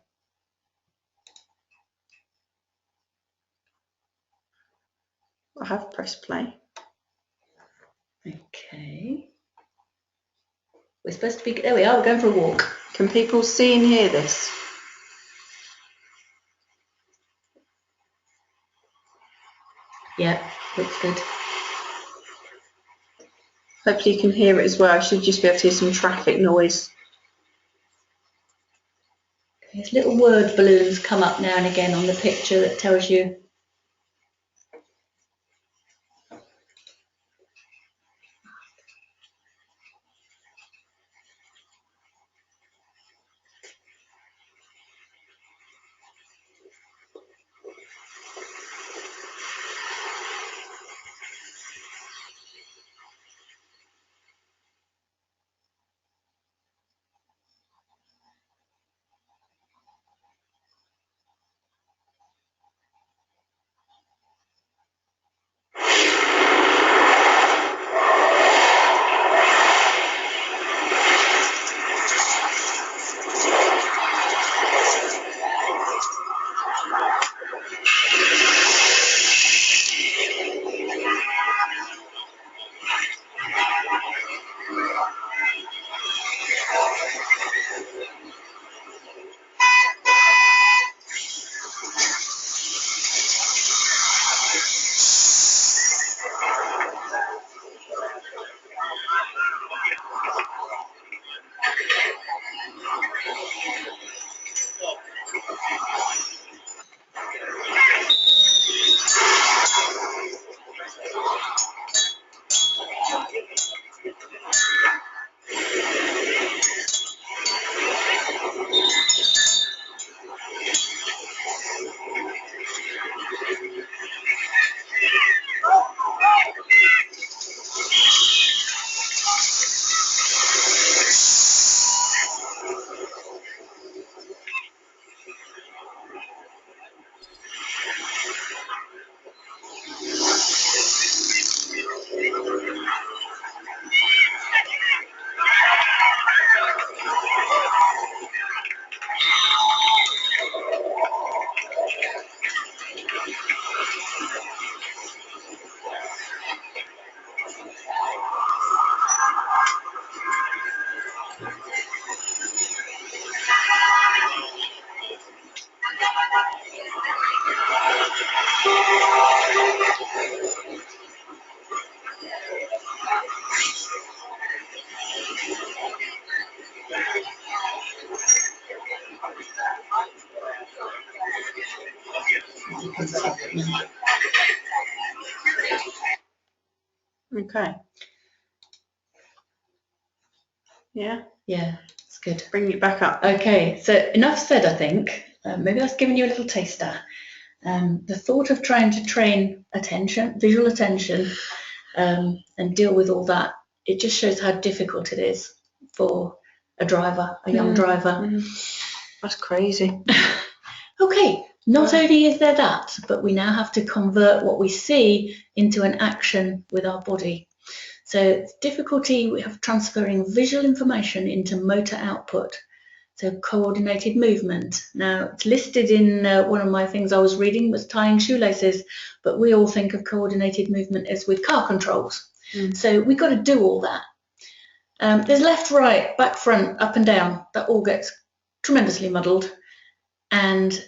I have pressed play. Okay. We're supposed to be, there we are, we're going for a walk. Can people see and hear this? Yeah, looks good. Hopefully you can hear it as well. I should just be able to hear some traffic noise. There's little word balloons come up now and again on the picture that tells you. Okay. Yeah. Yeah, it's good. Bring it back up. Okay, so enough said, I think. Maybe that's given you a little taster. The thought of trying to train attention, visual attention, and deal with all that, it just shows how difficult it is for a driver, a young driver. That's crazy. Okay, not only is there that, but we now have to convert what we see into an action with our body. So it's difficulty we have transferring visual information into motor output. So coordinated movement. Now it's listed in one of my things I was reading was tying shoelaces, but we all think of coordinated movement as with car controls. So we've got to do all that. There's left, right, back, front, up and down. That all gets tremendously muddled. And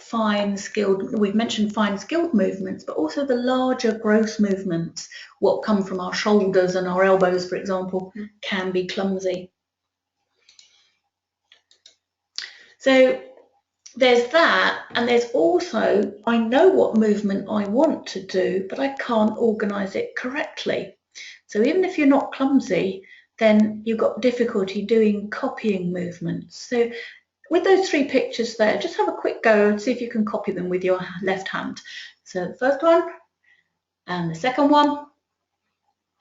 fine skilled, we've mentioned fine skilled movements, but also the larger gross movements, what come from our shoulders and our elbows, for example, can be clumsy. So there's that, and there's also, I know what movement I want to do, but I can't organise it correctly. So even if you're not clumsy, then you've got difficulty doing copying movements. So with those three pictures there, just have a quick go and see if you can copy them with your left hand. So the first one, and the second one,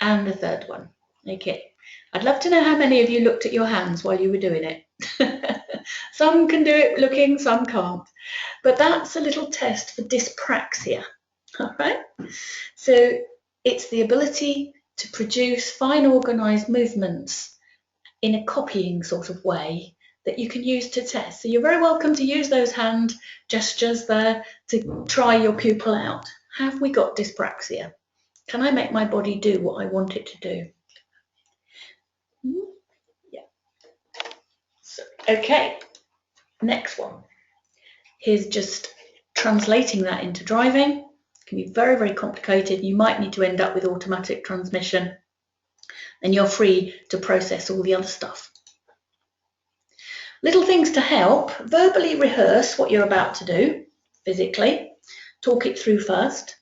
and the third one. Okay. I'd love to know how many of you looked at your hands while you were doing it. Some can do it looking, some can't. But that's a little test for dyspraxia. All right? So it's the ability to produce fine organised movements in a copying sort of way that you can use to test. So you're very welcome to use those hand gestures there to try your pupil out. Have we got dyspraxia? Can I make my body do what I want it to do? Yeah. So, okay, next one. Here's just translating that into driving. It can be very, very complicated. You might need to end up with automatic transmission. Then you're free to process all the other stuff. Little things to help: verbally rehearse what you're about to do physically. Talk it through first.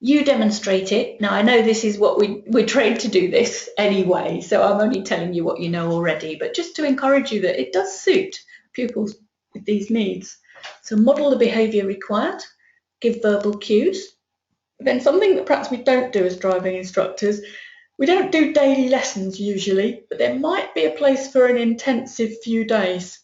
You demonstrate it. Now, I know this is what we're trained to do this anyway, so I'm only telling you what you know already, but just to encourage you that it does suit pupils with these needs. So model the behaviour required, give verbal cues. Then something that perhaps we don't do as driving instructors, we don't do daily lessons usually, but there might be a place for an intensive few days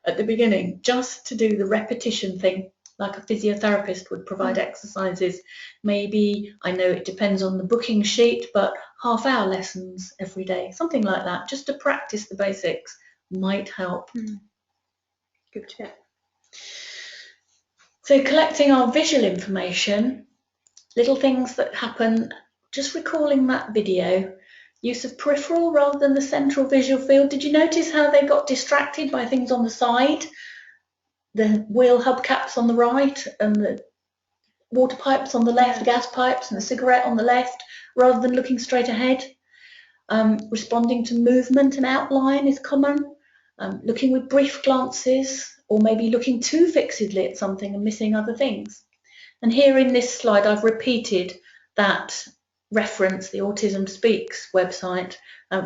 at the beginning just to do the repetition thing, like a physiotherapist would provide exercises. Maybe, I know it depends on the booking sheet, but half-hour lessons every day, something like that, just to practice the basics might help. Good tip. So collecting our visual information, little things that happen, just recalling that video, use of peripheral rather than the central visual field. Did you notice how they got distracted by things on the side? The wheel hubcaps on the right and the water pipes on the left, the gas pipes and the cigarette on the left, rather than looking straight ahead. Responding to movement and outline is common. Looking with brief glances, or maybe looking too fixedly at something and missing other things. And here in this slide, I've repeated that reference, the Autism Speaks website,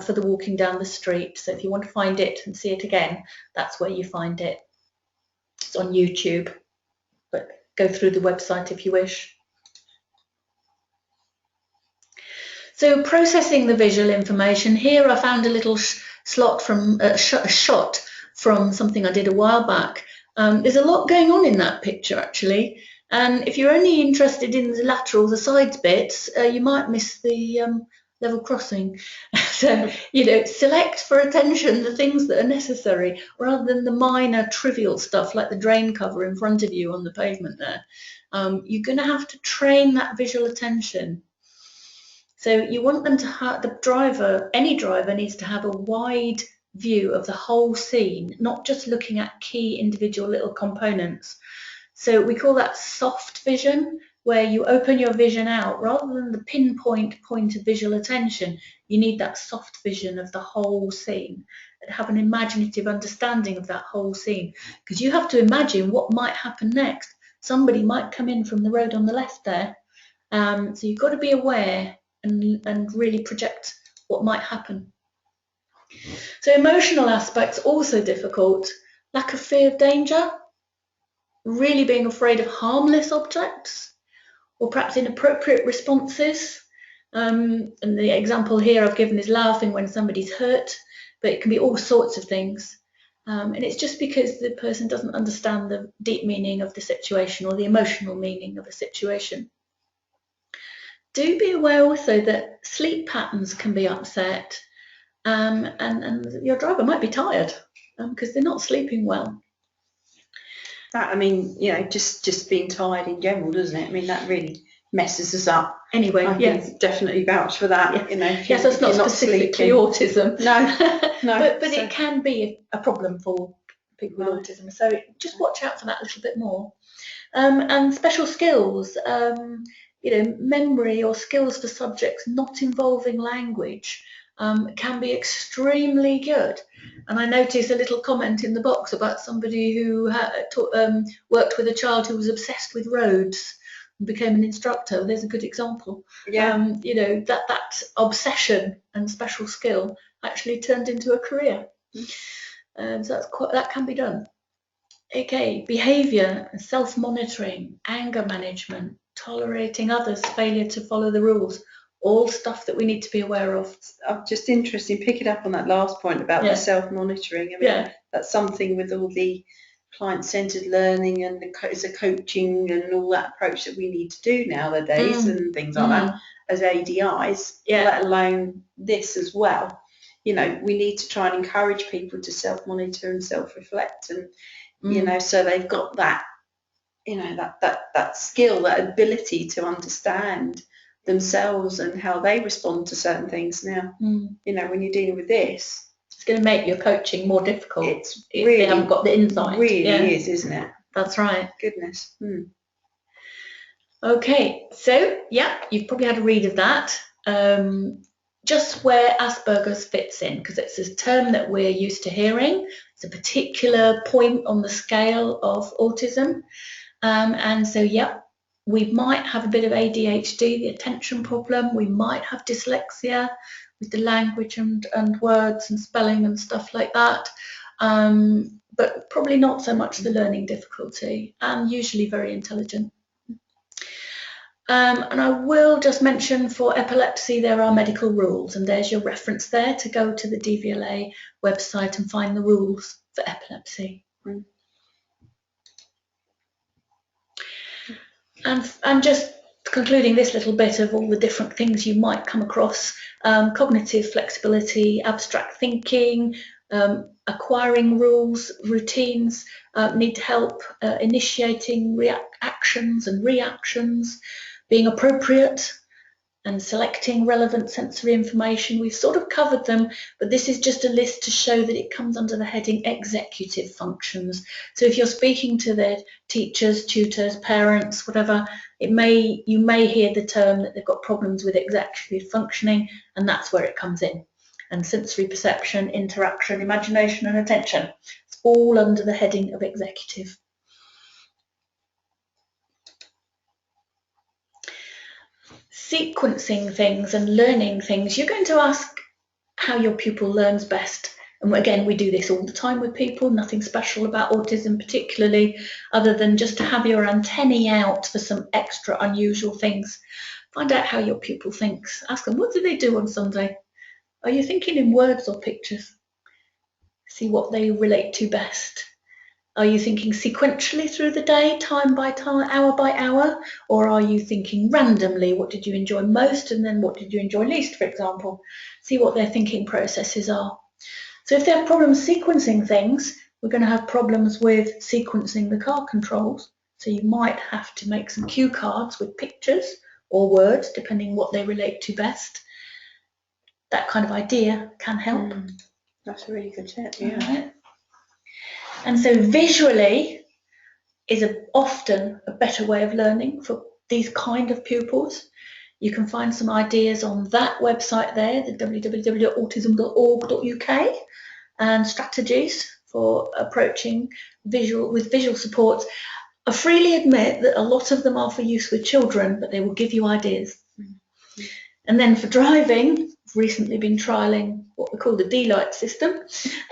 for the walking down the street. So if you want to find it and see it again, that's where you find it. It's on YouTube, but go through the website if you wish. So processing the visual information, here I found a little shot from something I did a while back. There's a lot going on in that picture actually, and if you're only interested in the lateral, the sides bits, you might miss the level crossing. So, select for attention the things that are necessary rather than the minor trivial stuff like the drain cover in front of you on the pavement there. You're going to have to train that visual attention. So you want them to have, any driver needs to have a wide view of the whole scene, not just looking at key individual little components. So we call that soft vision, where you open your vision out rather than the pinpoint point of visual attention. You need that soft vision of the whole scene and have an imaginative understanding of that whole scene, because you have to imagine what might happen next. Somebody might come in from the road on the left there. So you've got to be aware and really project what might happen. So emotional aspects also difficult. Lack of fear of danger, really being afraid of harmless objects, or perhaps inappropriate responses. And the example here I've given is laughing when somebody's hurt, but it can be all sorts of things. And it's just because the person doesn't understand the deep meaning of the situation or the emotional meaning of a situation. Do be aware also that sleep patterns can be upset, and your driver might be tired because they're not sleeping well. That, I mean, you know, just being tired in general, doesn't it? I mean, that really messes us up. Anyway, I yes. can definitely vouch for that. Yes. You know, yes, that's not specifically autism. No, but so it can be a problem for people with autism. So just watch out for that a little bit more. And special skills, you know, memory or skills for subjects not involving language can be extremely good. And I noticed a little comment in the box about somebody who worked with a child who was obsessed with roads and became an instructor. There's a good example. Yeah. You know, that obsession and special skill actually turned into a career. So that can be done. Okay, behaviour, self-monitoring, anger management, tolerating others, failure to follow the rules, all stuff that we need to be aware of. I'm just interested in picking up on that last point about the self-monitoring. I mean, that's something with all the client-centred learning and the coaching and all that approach that we need to do nowadays and things like that as ADIs, let alone this as well. You know, we need to try and encourage people to self-monitor and self-reflect, and you know, so they've got that, you know, that skill, that ability to understand themselves and how they respond to certain things. Now, you know, when you're dealing with this, it's going to make your coaching more difficult. It's if really, they haven't got the insight. Really is, isn't it? That's right. Goodness. Okay, so you've probably had a read of that. Just where Asperger's fits in, because it's a term that we're used to hearing. It's a particular point on the scale of autism. And so, we might have a bit of ADHD, the attention problem. We might have dyslexia with the language and words and spelling and stuff like that. But probably not so much the learning difficulty, and usually very intelligent. And I will just mention for epilepsy, there are medical rules, and there's your reference there to go to the DVLA website and find the rules for epilepsy. And just concluding this little bit of all the different things you might come across, cognitive flexibility, abstract thinking, acquiring rules, routines, need help initiating actions and reactions, being appropriate and selecting relevant sensory information. We've sort of covered them, but this is just a list to show that it comes under the heading executive functions. So if you're speaking to their teachers, tutors, parents, whatever, you may hear the term that they've got problems with executive functioning, and that's where it comes in. And sensory perception, interaction, imagination and attention. It's all under the heading of executive. Sequencing things and learning things, you're going to ask how your pupil learns best. And again, we do this all the time with people, nothing special about autism particularly, other than just to have your antennae out for some extra unusual things. Find out how your pupil thinks. Ask them, what do they do on Sunday? Are you thinking in words or pictures? See what they relate to best. Are you thinking sequentially through the day, time by time, hour by hour? Or are you thinking randomly? What did you enjoy most and then what did you enjoy least, for example? See what their thinking processes are. So if they have problems sequencing things, we're going to have problems with sequencing the car controls. So you might have to make some cue cards with pictures or words, depending what they relate to best. That kind of idea can help. That's a really good tip, Right. And so visually, is often a better way of learning for these kind of pupils. You can find some ideas on that website there, the www.autism.org.uk, and strategies for approaching visual supports. I freely admit that a lot of them are for use with children, but they will give you ideas. Mm-hmm. And then for driving, I've recently been trialling what we call the D-Light system.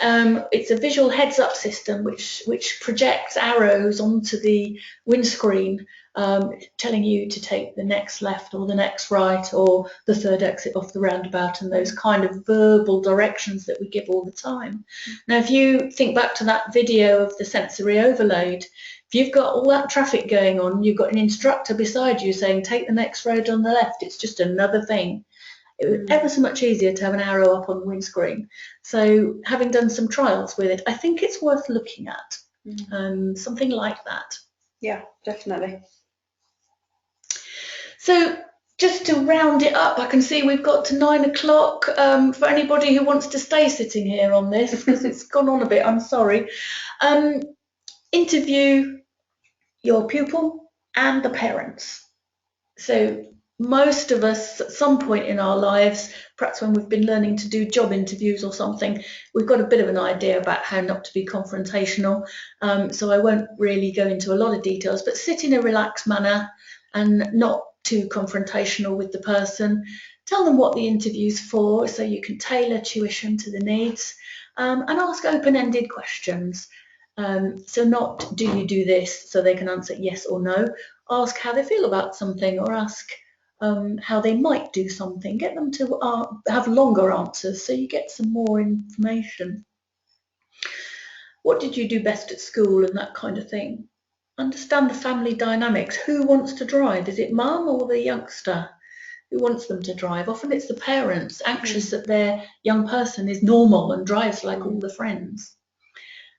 It's a visual heads-up system which projects arrows onto the windscreen, telling you to take the next left or the next right or the third exit off the roundabout, and those kind of verbal directions that we give all the time. Now, if you think back to that video of the sensory overload, if you've got all that traffic going on, you've got an instructor beside you saying, take the next road on the left, it's just another thing. It was ever so much easier to have an arrow up on the windscreen. So having done some trials with it, I think it's worth looking at. Something like that. Yeah, definitely. So just to round it up, I can see we've got to 9 o'clock. For anybody who wants to stay sitting here on this, because it's gone on a bit, I'm sorry. Interview your pupil and the parents. So most of us at some point in our lives, perhaps when we've been learning to do job interviews or something, we've got a bit of an idea about how not to be confrontational. So I won't really go into a lot of details, but sit in a relaxed manner and not too confrontational with the person. Tell them what the interview's for, so you can tailor tuition to the needs, and ask open-ended questions. So not, do you do this, so they can answer yes or no. Ask how they feel about something, or ask how they might do something. Get them to have longer answers so you get some more information. What did you do best at school and that kind of thing. Understand the family dynamics. Who wants to drive? Is it mum or the youngster? Who wants them to drive? Often it's the parents, anxious that their young person is normal and drives like all the friends.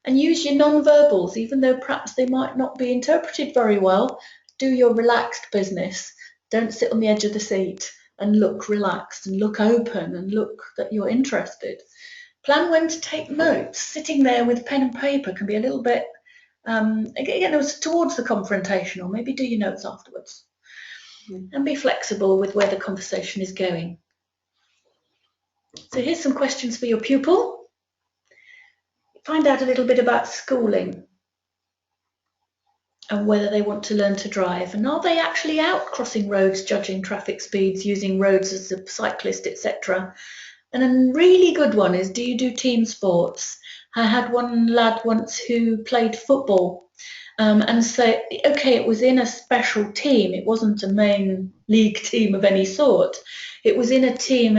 And use your non-verbals, even though perhaps they might not be interpreted very well. Do your relaxed business. Don't sit on the edge of the seat and look relaxed and look open and look that you're interested. Plan when to take notes. Sitting there with pen and paper can be a little bit, towards the confrontational. Maybe do your notes afterwards. And be flexible with where the conversation is going. So here's some questions for your pupil. Find out a little bit about schooling and whether they want to learn to drive, and are they actually out crossing roads, judging traffic speeds, using roads as a cyclist, etc. And a really good one is, do you do team sports? I had one lad once who played football, and so, okay, it was in a special team. It wasn't a main league team of any sort. It was in a team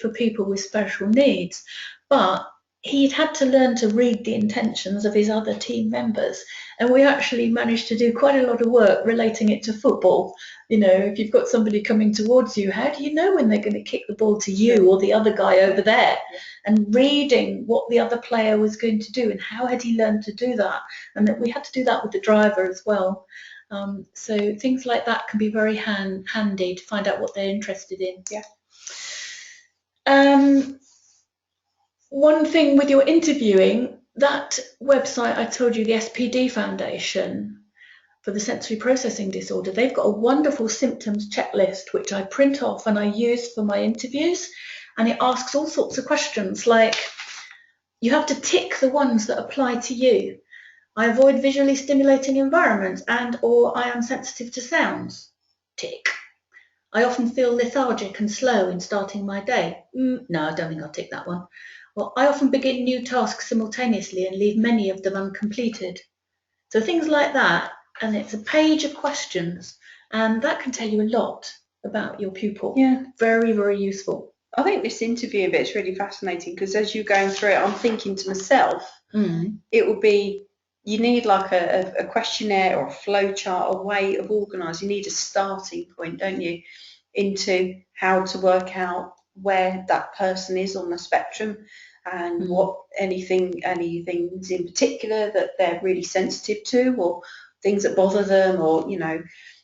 for people with special needs, but he'd had to learn to read the intentions of his other team members, and we actually managed to do quite a lot of work relating it to football. You know, if you've got somebody coming towards you, how do you know when they're going to kick the ball to you or the other guy over there? And reading what the other player was going to do and how had he learned to do that, and that we had to do that with the driver as well. So things like that can be very handy to find out what they're interested in. One thing with your interviewing, that website I told you, the SPD Foundation for the sensory processing disorder, they've got a wonderful symptoms checklist which I print off and I use for my interviews, and it asks all sorts of questions like, you have to tick the ones that apply to you. I avoid visually stimulating environments and or I am sensitive to sounds. Tick. I often feel lethargic and slow in starting my day. No, I don't think I'll tick that one. Well, I often begin new tasks simultaneously and leave many of them uncompleted. So things like that, and it's a page of questions, and that can tell you a lot about your pupil. Yeah. Very, very useful. I think this interview bit's really fascinating because as you're going through it, I'm thinking to myself, it would be, you need like a questionnaire or a flow chart, a way of organising. You need a starting point, don't you, into how to work out where that person is on the spectrum and what anything in particular that they're really sensitive to, or things that bother them, or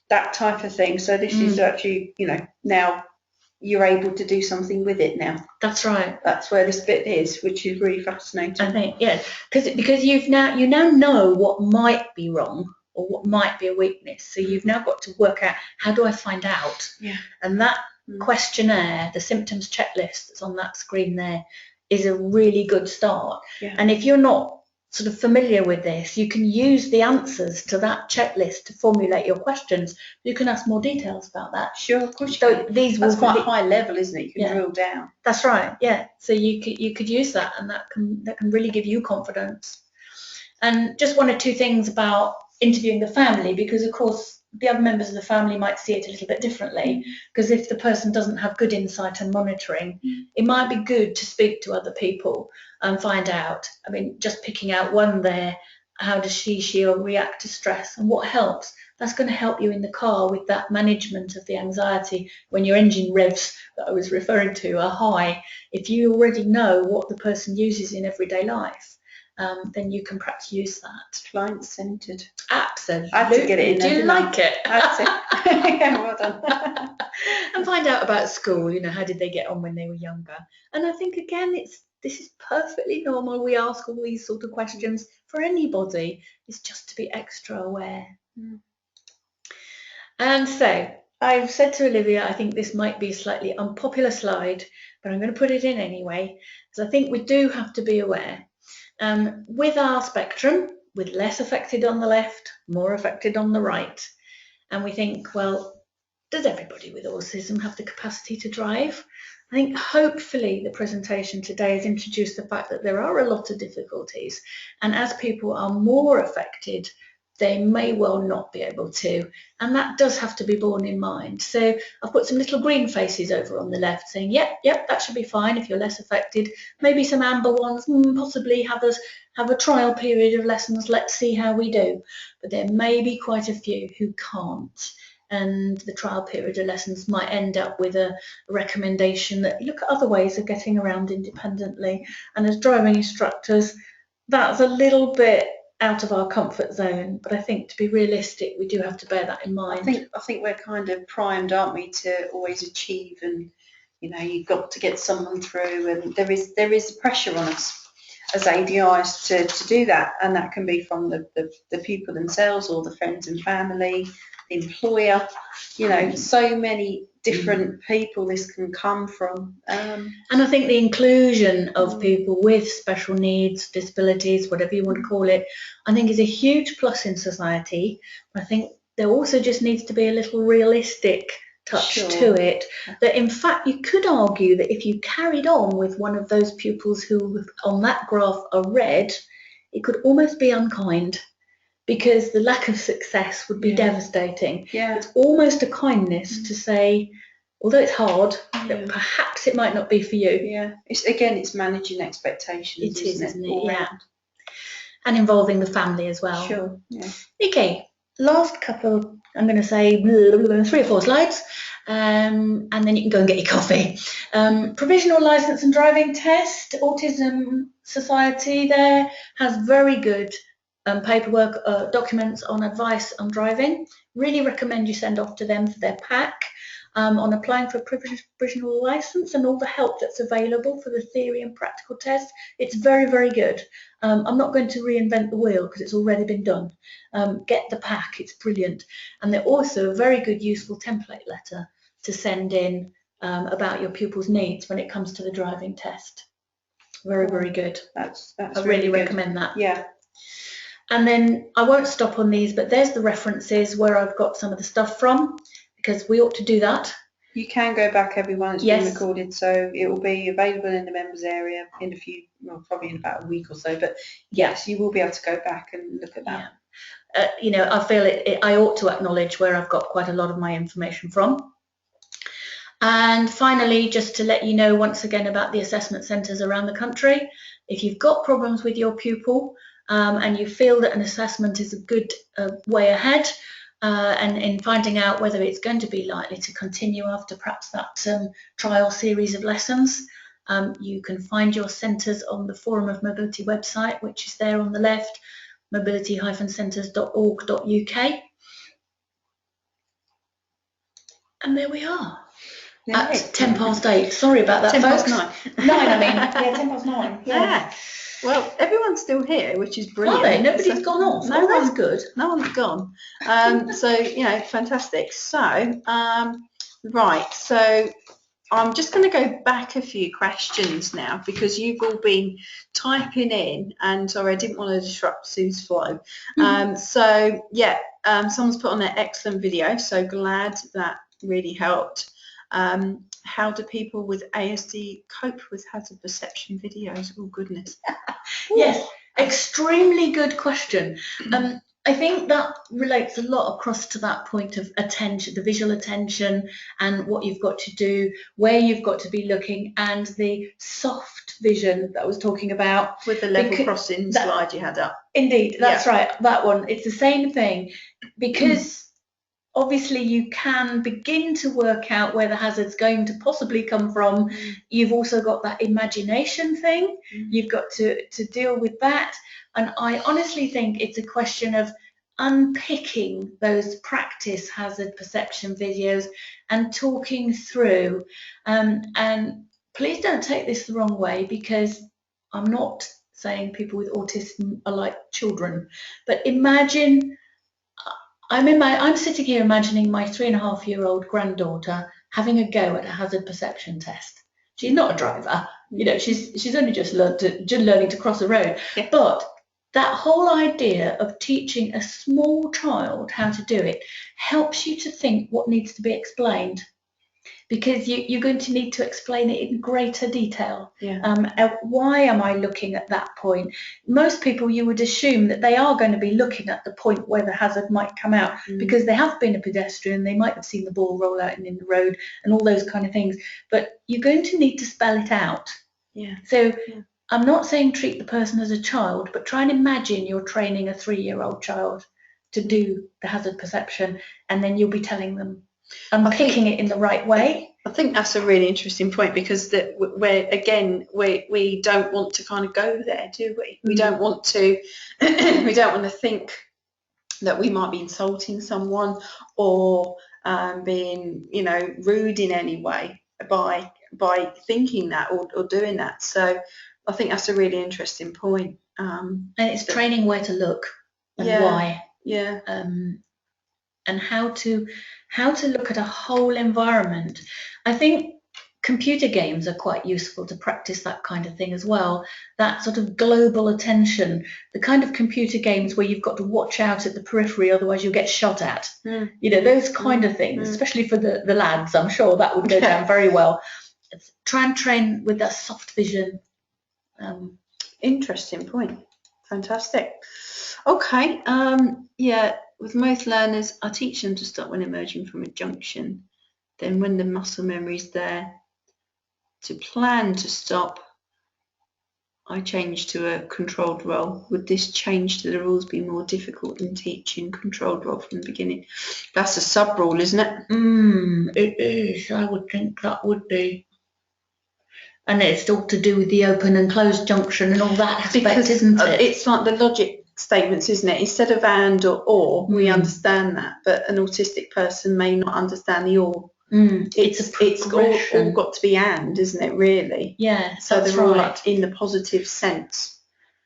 that type of thing. So this is actually now you're able to do something with it now. That's right. That's where this bit is, which is really fascinating. I think, yeah, because you now know what might be wrong or what might be a weakness. So you've now got to work out, how do I find out? Yeah. And that questionnaire, the symptoms checklist that's on that screen there, is a really good start. Yeah. And if you're not sort of familiar with this, you can use the answers to that checklist to formulate your questions. You can ask more details about that. Sure, of course you So can. these That's will quite be, high level, isn't it? You can drill down. That's right, yeah. So you could use that, and that can really give you confidence. And just one or two things about interviewing the family, because of course the other members of the family might see it a little bit differently, because if the person doesn't have good insight and monitoring, it might be good to speak to other people and find out. I mean, just picking out one there, how does she react to stress, and what helps? That's going to help you in the car with that management of the anxiety when your engine revs that I was referring to are high. If you already know what the person uses in everyday life, then you can perhaps use that. Client-centred. Absolutely. I had to get it in. Do you like it? That's it. Yeah, well done. And find out about school, how did they get on when they were younger? And I think, again, this is perfectly normal. We ask all these sort of questions for anybody. It's just to be extra aware. And so I've said to Olivia, I think this might be a slightly unpopular slide, but I'm going to put it in anyway, because I think we do have to be aware. With our spectrum, with less affected on the left, more affected on the right, and we think, well, does everybody with autism have the capacity to drive? I think hopefully the presentation today has introduced the fact that there are a lot of difficulties, and as people are more affected, they may well not be able to, and that does have to be borne in mind. So I've put some little green faces over on the left saying, yep, that should be fine if you're less affected. Maybe some amber ones, possibly have a trial period of lessons, let's see how we do. But there may be quite a few who can't, and the trial period of lessons might end up with a recommendation that you look at other ways of getting around independently. And as driving instructors, that's a little bit out of our comfort zone, but I think to be realistic, we do have to bear that in mind. I think we're kind of primed, aren't we, to always achieve, and you've got to get someone through, and there is pressure on us as ADIs to do that, and that can be from the pupil themselves or the friends and family, the employer, so many different people this can come from. And I think the inclusion of people with special needs, disabilities, whatever you want to call it, I think is a huge plus in society. I think there also just needs to be a little realistic touch to it, that in fact you could argue that if you carried on with one of those pupils who on that graph are red, it could almost be unkind, because the lack of success would be devastating. It's almost a kindness to say, although it's hard, that perhaps it might not be for you. It's managing expectations. It is, isn't it? Yeah. And involving the family as well. Sure. Yeah. Okay, last couple, I'm going to say 3 or 4 slides, and then you can go and get your coffee. Provisional licence and driving test. Autism Society there has very good paperwork, documents on advice on driving. Really recommend you send off to them for their pack on applying for provisional licence and all the help that's available for the theory and practical tests. It's very, very good. I'm not going to reinvent the wheel because it's already been done. Get the pack, it's brilliant. And they're also a very good, useful template letter to send in about your pupil's needs when it comes to the driving test. Very, very good. That's I really recommend that. Yeah. And then I won't stop on these, but there's the references where I've got some of the stuff from, because we ought to do that. You can go back, everyone. It's been recorded, so it will be available in the members area in probably in about a week or so. But yes, you will be able to go back and look at that. Yeah. I feel I ought to acknowledge where I've got quite a lot of my information from. And finally, just to let you know once again about the assessment centres around the country. If you've got problems with your pupil and you feel that an assessment is a good way ahead, and in finding out whether it's going to be likely to continue after perhaps that trial series of lessons, you can find your centres on the Forum of Mobility website, which is there on the left, mobility-centres.org.uk. And there we are. At 8:10. Sorry about that, 10 folks. past 9. 9, I mean. Yeah, 9:10. Yeah. Well, everyone's still here, which is brilliant. Are they? Nobody's gone off. No, that's good. No one's gone. So, fantastic. So, right. So I'm just going to go back a few questions now because you've all been typing in, and sorry, I didn't want to disrupt Sue's flow. Someone's put on an excellent video, so glad that really helped. How do people with ASD cope with hazard perception videos? Oh, goodness. Yes, extremely good question. I think that relates a lot across to that point of attention, the visual attention, and what you've got to do, where you've got to be looking, and the soft vision that I was talking about. With the level crossing slide you had up. Indeed, that's right, that one. It's the same thing, because obviously you can begin to work out where the hazard's going to possibly come from. You've also got that imagination thing. You've got to deal with that. And I honestly think it's a question of unpicking those practice hazard perception videos and talking through. And please don't take this the wrong way, because I'm not saying people with autism are like children, but imagine I'm sitting here imagining my 3.5-year-old granddaughter having a go at a hazard perception test. She's not a driver, she's only just learning to cross a road. Yeah. But that whole idea of teaching a small child how to do it helps you to think what needs to be explained, because you're going to need to explain it in greater detail. Why am I looking at that point? Most people, you would assume that they are going to be looking at the point where the hazard might come out, because they have been a pedestrian, they might have seen the ball roll out in the road and all those kind of things, but you're going to need to spell it out. I'm not saying treat the person as a child, but try and imagine you're training a 3-year-old child to do the hazard perception, and then you'll be telling them, picking it in the right way. I think that's a really interesting point, because we don't want to kind of go there, do we? We don't want to think that we might be insulting someone or being rude in any way by thinking that or doing that. So I think that's a really interesting point. And it's training where to look and why. And how to look at a whole environment. I think computer games are quite useful to practice that kind of thing as well, that sort of global attention, the kind of computer games where you've got to watch out at the periphery, otherwise you'll get shot at. Those kind of things, especially for the lads. I'm sure that would go down very well. Try and train with that soft vision. Interesting point. Fantastic. Okay. With most learners, I teach them to stop when emerging from a junction. Then when the muscle memory is there, to plan to stop, I change to a controlled role. Would this change to the rules be more difficult than teaching controlled role from the beginning? That's a sub rule, isn't it? It is. I would think that would be. And it's all to do with the open and closed junction and all that aspect, isn't it? It's like the logic statements, isn't it? Instead of and or, we understand that, but an autistic person may not understand the or. It's all got to be and, isn't it, really? Yeah, so they're all like in the positive sense.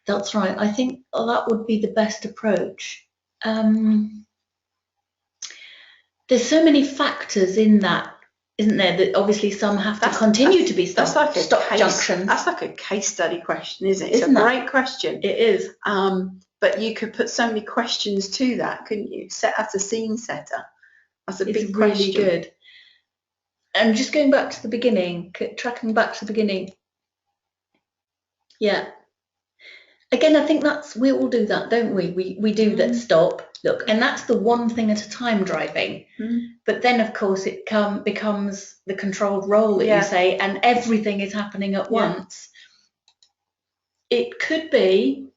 That's right. I think that would be the best approach. There's so many factors in that, isn't there, that obviously some have to continue to be stop junctions. That's like a case study question, isn't it? It's a great question. It is. But you could put so many questions to that, couldn't you? Set as a scene setter. That's a big question. Really good. And just going back to the beginning, tracking back to the beginning. Yeah. Again, I think we all do that, don't we? We do that stop, look, and that's the one thing at a time driving. But then, of course, it becomes the controlled role that you say, and everything is happening at once. It could be,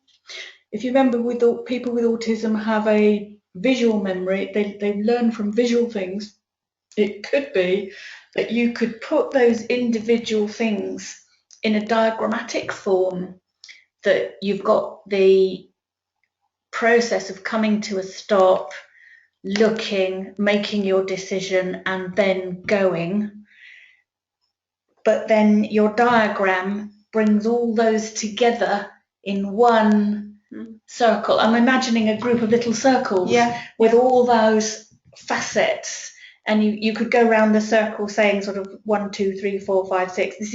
if you remember, people with autism have a visual memory. They learn from visual things. It could be that you could put those individual things in a diagrammatic form, that you've got the process of coming to a stop, looking, making your decision, and then going. But then your diagram brings all those together in one circle. I'm imagining a group of little circles with all those facets, and you could go around the circle saying sort of 1, 2, 3, 4, 5, 6. This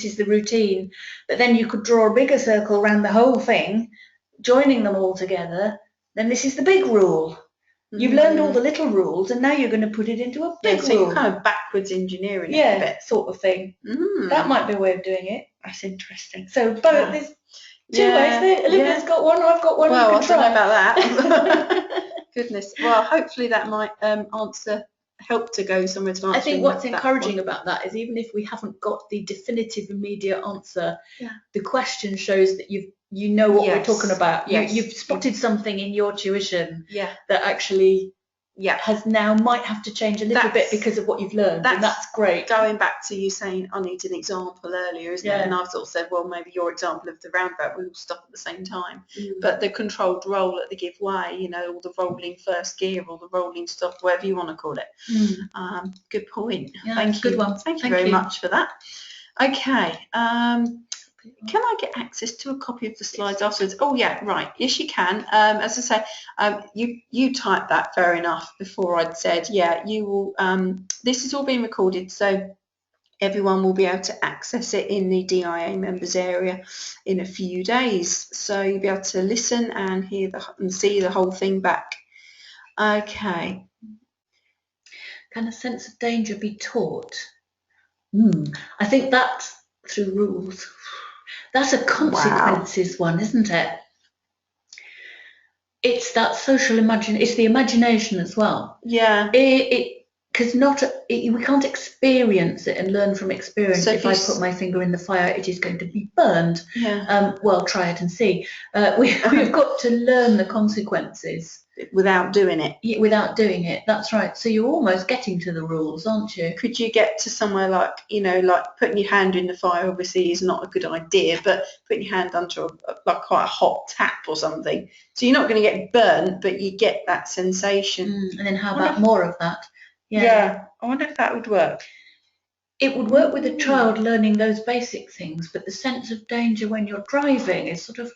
is the routine, but then you could draw a bigger circle around the whole thing, joining them all together. Then this is the big rule. You've learned all the little rules, and now you're going to put it into a big so rule. you're kind of backwards engineering it a bit, sort of thing. That might be a way of doing it. That's interesting. So both there's two ways there. Olivia's got one, I've got one. Well, you can try. I don't know about that. Goodness. Well, hopefully that might help to go somewhere to answer. I think what's encouraging about that is even if we haven't got the definitive immediate answer, the question shows that you know what we're talking about. You've spotted something in your tuition that actually might have to change a little bit because of what you've learned, and that's great. Going back to you saying I need an example earlier, isn't it? And I've sort of said, well, maybe your example of the roundabout, we all stop at the same time, but the controlled roll at the give way, you know, or the rolling first gear, or the rolling stop, whatever you want to call it. Good point. Thank you. Good one. Thank you very much for that. Okay. Can I get access to a copy of the slides afterwards? Oh yeah, right. Yes, you can. As I say, you typed that fair enough before I'd said, you will. This is all being recorded, so everyone will be able to access it in the DIA members area in a few days. So you'll be able to listen and hear and see the whole thing back. Okay. Can a sense of danger be taught? I think that's through rules. That's a consequences one, isn't it? It's that social it's the imagination as well. Yeah. Because we can't experience it and learn from experience. So if I put my finger in the fire, it is going to be burned. Well, try it and see. We've got to learn the consequences. Without doing it. Without doing it, that's right. So you're almost getting to the rules, aren't you? Could you get to somewhere like, like putting your hand in the fire obviously is not a good idea, but putting your hand under quite a hot tap or something. So you're not going to get burnt, but you get that sensation. And then how about more of that? Yeah, I wonder if that would work. It would work with a child learning those basic things, but the sense of danger when you're driving is sort of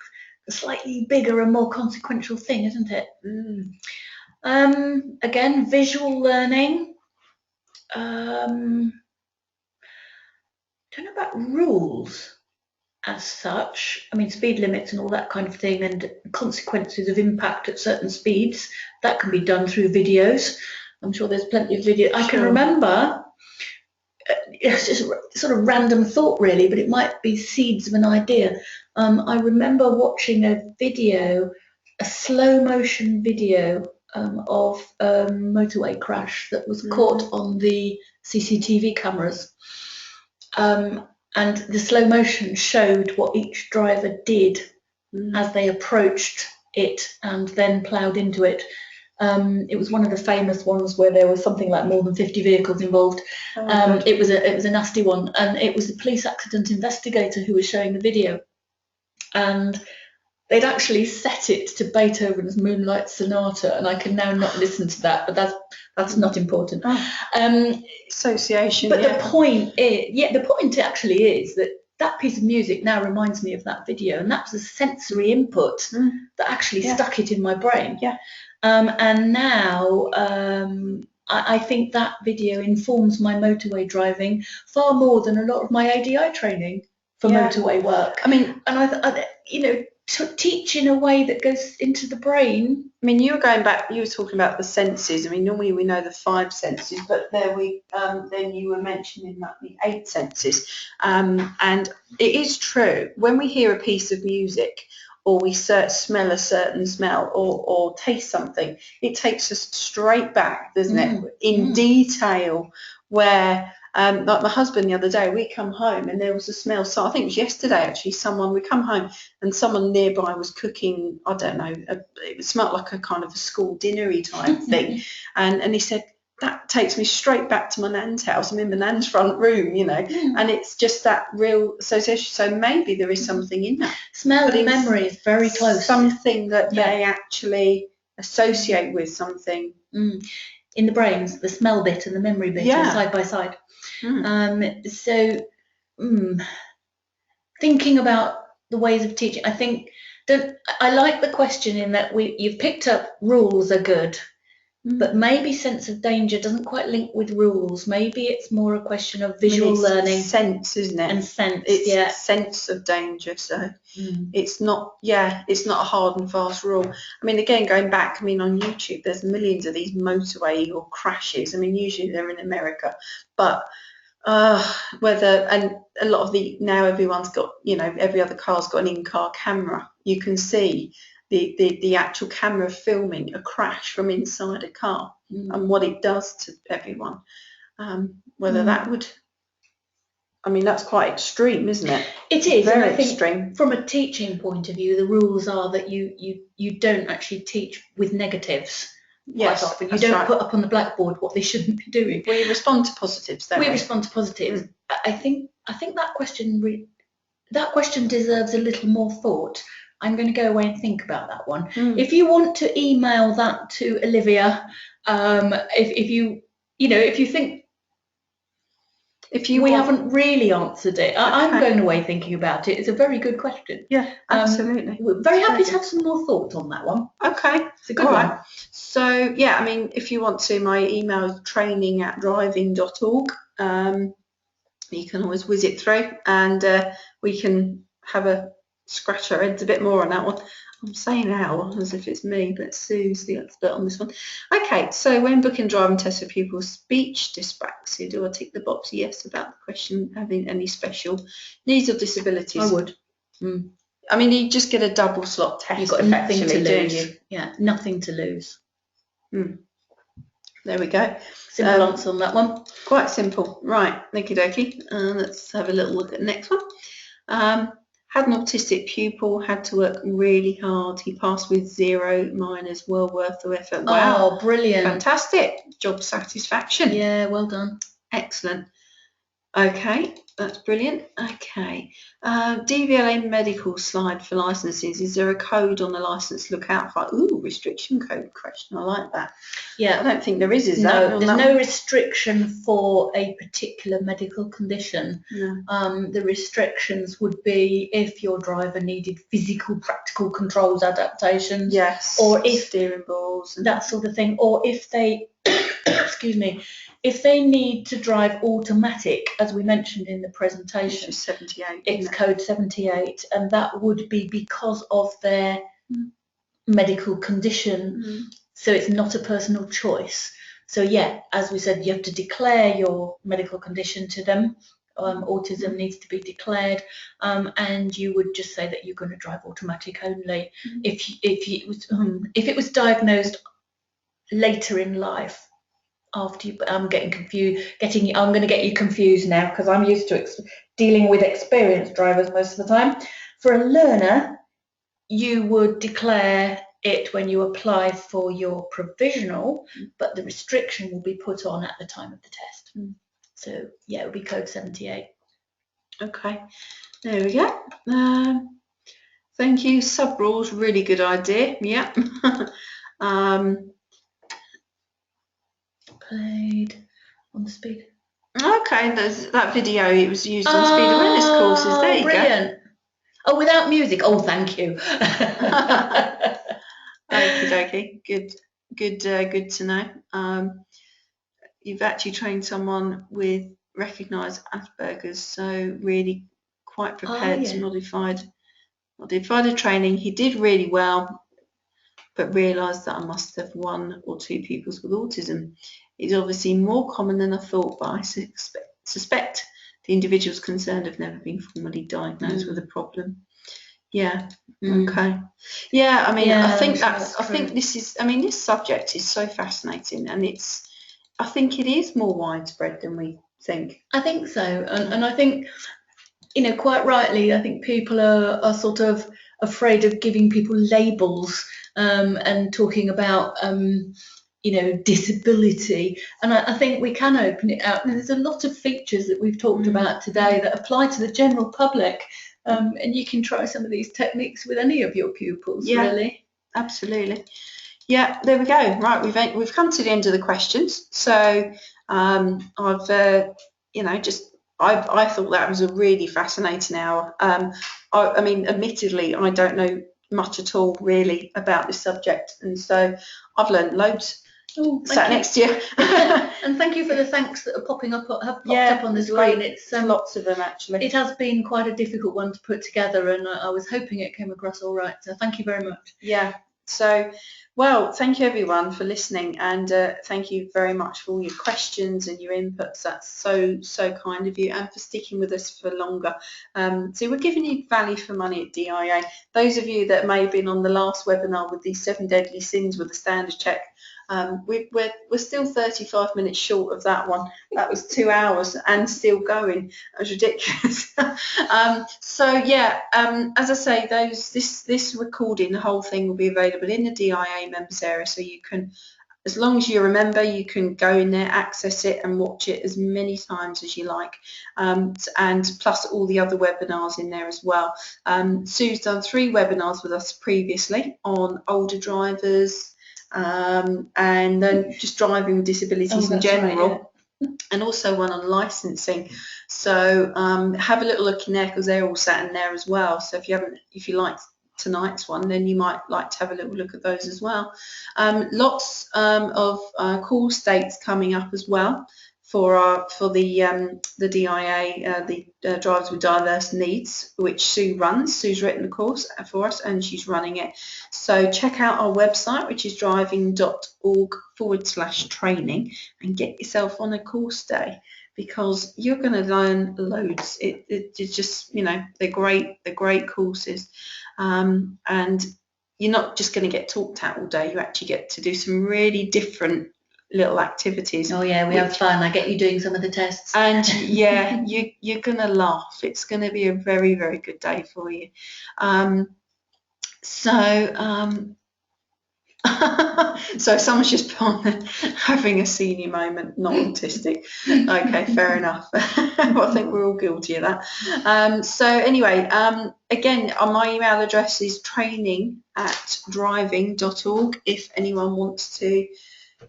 a slightly bigger and more consequential thing, isn't it? Again, visual learning. Don't know about rules as such. I mean, speed limits and all that kind of thing, and consequences of impact at certain speeds. That can be done through videos. I'm sure there's plenty of videos. I can remember, it's just a sort of random thought really, but it might be seeds of an idea. I remember watching a video, a slow motion video of a motorway crash that was caught on the CCTV cameras. And the slow motion showed what each driver did as they approached it and then ploughed into it. It was one of the famous ones where there was something like more than 50 vehicles involved. It was a nasty one, and it was the police accident investigator who was showing the video, and they'd actually set it to Beethoven's Moonlight Sonata, and I can now not listen to that, but that's not important. Association. But the point actually is that piece of music now reminds me of that video, and that was a sensory input that actually stuck it in my brain. And now I think that video informs my motorway driving far more than a lot of my ADI training for motorway work. I mean, and I to teach in a way that goes into the brain. I mean, you were going back, you were talking about the senses. I mean, normally we know the 5 senses, but then you were mentioning that the 8 senses. And it is true, when we hear a piece of music, or we smell a certain smell, or taste something, it takes us straight back, doesn't it, in detail, where like my husband the other day, we come home and there was a smell. So I think it was yesterday actually, we come home and someone nearby was cooking, I don't know, it smelled like a kind of a school dinnery type thing. And he said, that takes me straight back to my nan's house. I'm in my nan's front room, and it's just that real association. So maybe there is something in that. Smell and memory is very close. Something that they actually associate with something. In the brains, the smell bit and the memory bit are side by side. So thinking about the ways of teaching. I think I like the question in that you've picked up rules are good, but maybe sense of danger doesn't quite link with rules. Maybe it's more a question of visual learning. Sense, isn't it? And sense, it's sense of danger. So it's not a hard and fast rule. I mean, again, going back, I mean, on YouTube, there's millions of these motorway or crashes. I mean, usually they're in America, but whether, and a lot of now everyone's got, every other car's got an in-car camera. You can see the actual camera filming a crash from inside a car and what it does to everyone. Whether that would, I mean, that's quite extreme, isn't it? It is. Very and I think extreme. From a teaching point of view, the rules are that you don't actually teach with negatives. Yes, quite often. You don't put up on the blackboard what they shouldn't be doing. We respond to positives, don't we? We respond to positives. I think that question deserves a little more thought. I'm going to go away and think about that one. If you want to email that to Olivia, if you think we haven't really answered it, I'm going away thinking about it. It's a very good question. Yeah, absolutely. We're very happy to have some more thought on that one. Okay, it's a good one. Right. So yeah, I mean, if you want to, my email is training@driving.org. You can always whiz it through, and we can have a scratch our heads a bit more on that one. I'm saying our as if it's me, but Sue's the expert on this one. Okay, so when booking driving tests for pupils with speech dyspraxia, do I tick the box yes about the question having any special needs or disabilities? I would. I mean, you just get a double slot test. You've got nothing to lose. Yeah, nothing to lose. There we go. Simple answer on that one. Quite simple. Right, okie dokie. Let's have a little look at the next one. Had an autistic pupil, had to work really hard. He passed with 0 minors, well worth the effort. Wow. Oh, brilliant. Fantastic. Job satisfaction. Yeah, well done. Excellent. Okay, that's brilliant. Okay. DVLA medical slide for licenses. Is there a code on the license to look out for? Ooh, restriction code question. I like that. Yeah. I don't think there is there? No, there's no restriction for a particular medical condition. No. The restrictions would be if your driver needed physical, practical controls adaptations. Yes. Or if steering balls. And that sort of thing. Or if they, excuse me, if they need to drive automatic, as we mentioned in the presentation. Which is 78. It's code 78, and that would be because of their medical condition. So it's not a personal choice. So yeah, as we said, you have to declare your medical condition to them. Autism needs to be declared, and you would just say that you're going to drive automatic only. If it was diagnosed later in life, after you, I'm going to get you confused now because I'm used to dealing with experienced drivers most of the time. For a learner, you would declare it when you apply for your provisional, but the restriction will be put on at the time of the test. So yeah, it would be code 78. Okay, there we go. Thank you. Sub rules, really good idea. Yeah. Played on the speed. Okay, there's that video. It was used on speed awareness courses. There you brilliant. Go. Oh, without music. Oh, thank you. Okie dokie. Good to know. You've actually trained someone with recognised Asperger's, so really quite prepared to modified the training. He did really well, but realised that I must have 1 or 2 pupils with autism. It's obviously more common than I thought, but I suspect the individuals concerned have never been formally diagnosed with a problem. Yeah. Okay. Yeah. I mean, I think this subject is so fascinating, and I think it is more widespread than we think. I think so, and I think, quite rightly, I think people are sort of afraid of giving people labels and talking about disability, and I think we can open it out. And there's a lot of features that we've talked about today that apply to the general public, and you can try some of these techniques with any of your pupils. Really, absolutely. Yeah, there we go. Right, we've come to the end of the questions. So I've just I thought that was a really fascinating hour. I mean, admittedly, I don't know much at all really about this subject, and so I've learned loads. Oh, Sat next to you. And thank you for the thanks that are popping up, have popped up on the screen. It's lots of them actually. It has been quite a difficult one to put together, and I was hoping it came across all right. So thank you very much. Yeah. So, well, thank you everyone for listening, and thank you very much for all your questions and your inputs. That's so kind of you, and for sticking with us for longer. So we're giving you value for money at DIA. Those of you that may have been on the last webinar with the 7 deadly sins with the standard check, we're still 35 minutes short of that one. That was 2 hours and still going. That was ridiculous. So yeah, as I say, this recording, the whole thing will be available in the DIA members area, so you can, as long as you remember, you can go in there, access it and watch it as many times as you like, and plus all the other webinars in there as well. Sue's done 3 webinars with us previously on older drivers, and then just driving with disabilities in general. Right, yeah. And also one on licensing. So have a little look in there, because they're all sat in there as well. So if you like tonight's one, then you might like to have a little look at those as well. Lots of course dates coming up as well for the DIA, the Drivers with Diverse Needs, which Sue runs. Sue's written the course for us and she's running it. So check out our website, which is driving.org/training, and get yourself on a course day, because you're going to learn loads. It's just, you know, they're great courses, and you're not just going to get talked at all day. You actually get to do some really different little activities. Oh yeah, we have fun. I get you doing some of the tests, and yeah, you're gonna laugh. It's going to be a very, very good day for you. So someone's just put on having a senior moment, not autistic. Okay, fair enough. Well, I think we're all guilty of that. So anyway, again, my email address is training@driving.org. If anyone wants to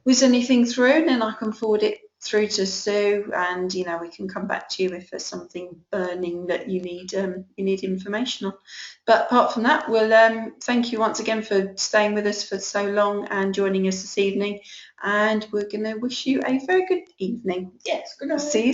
whiz anything through, then I can forward it through to Sue, and you know, we can come back to you if there's something burning that you need information on. But apart from that, we'll thank you once again for staying with us for so long and joining us this evening, and we're going to wish you a very good evening. Yes, good night. See you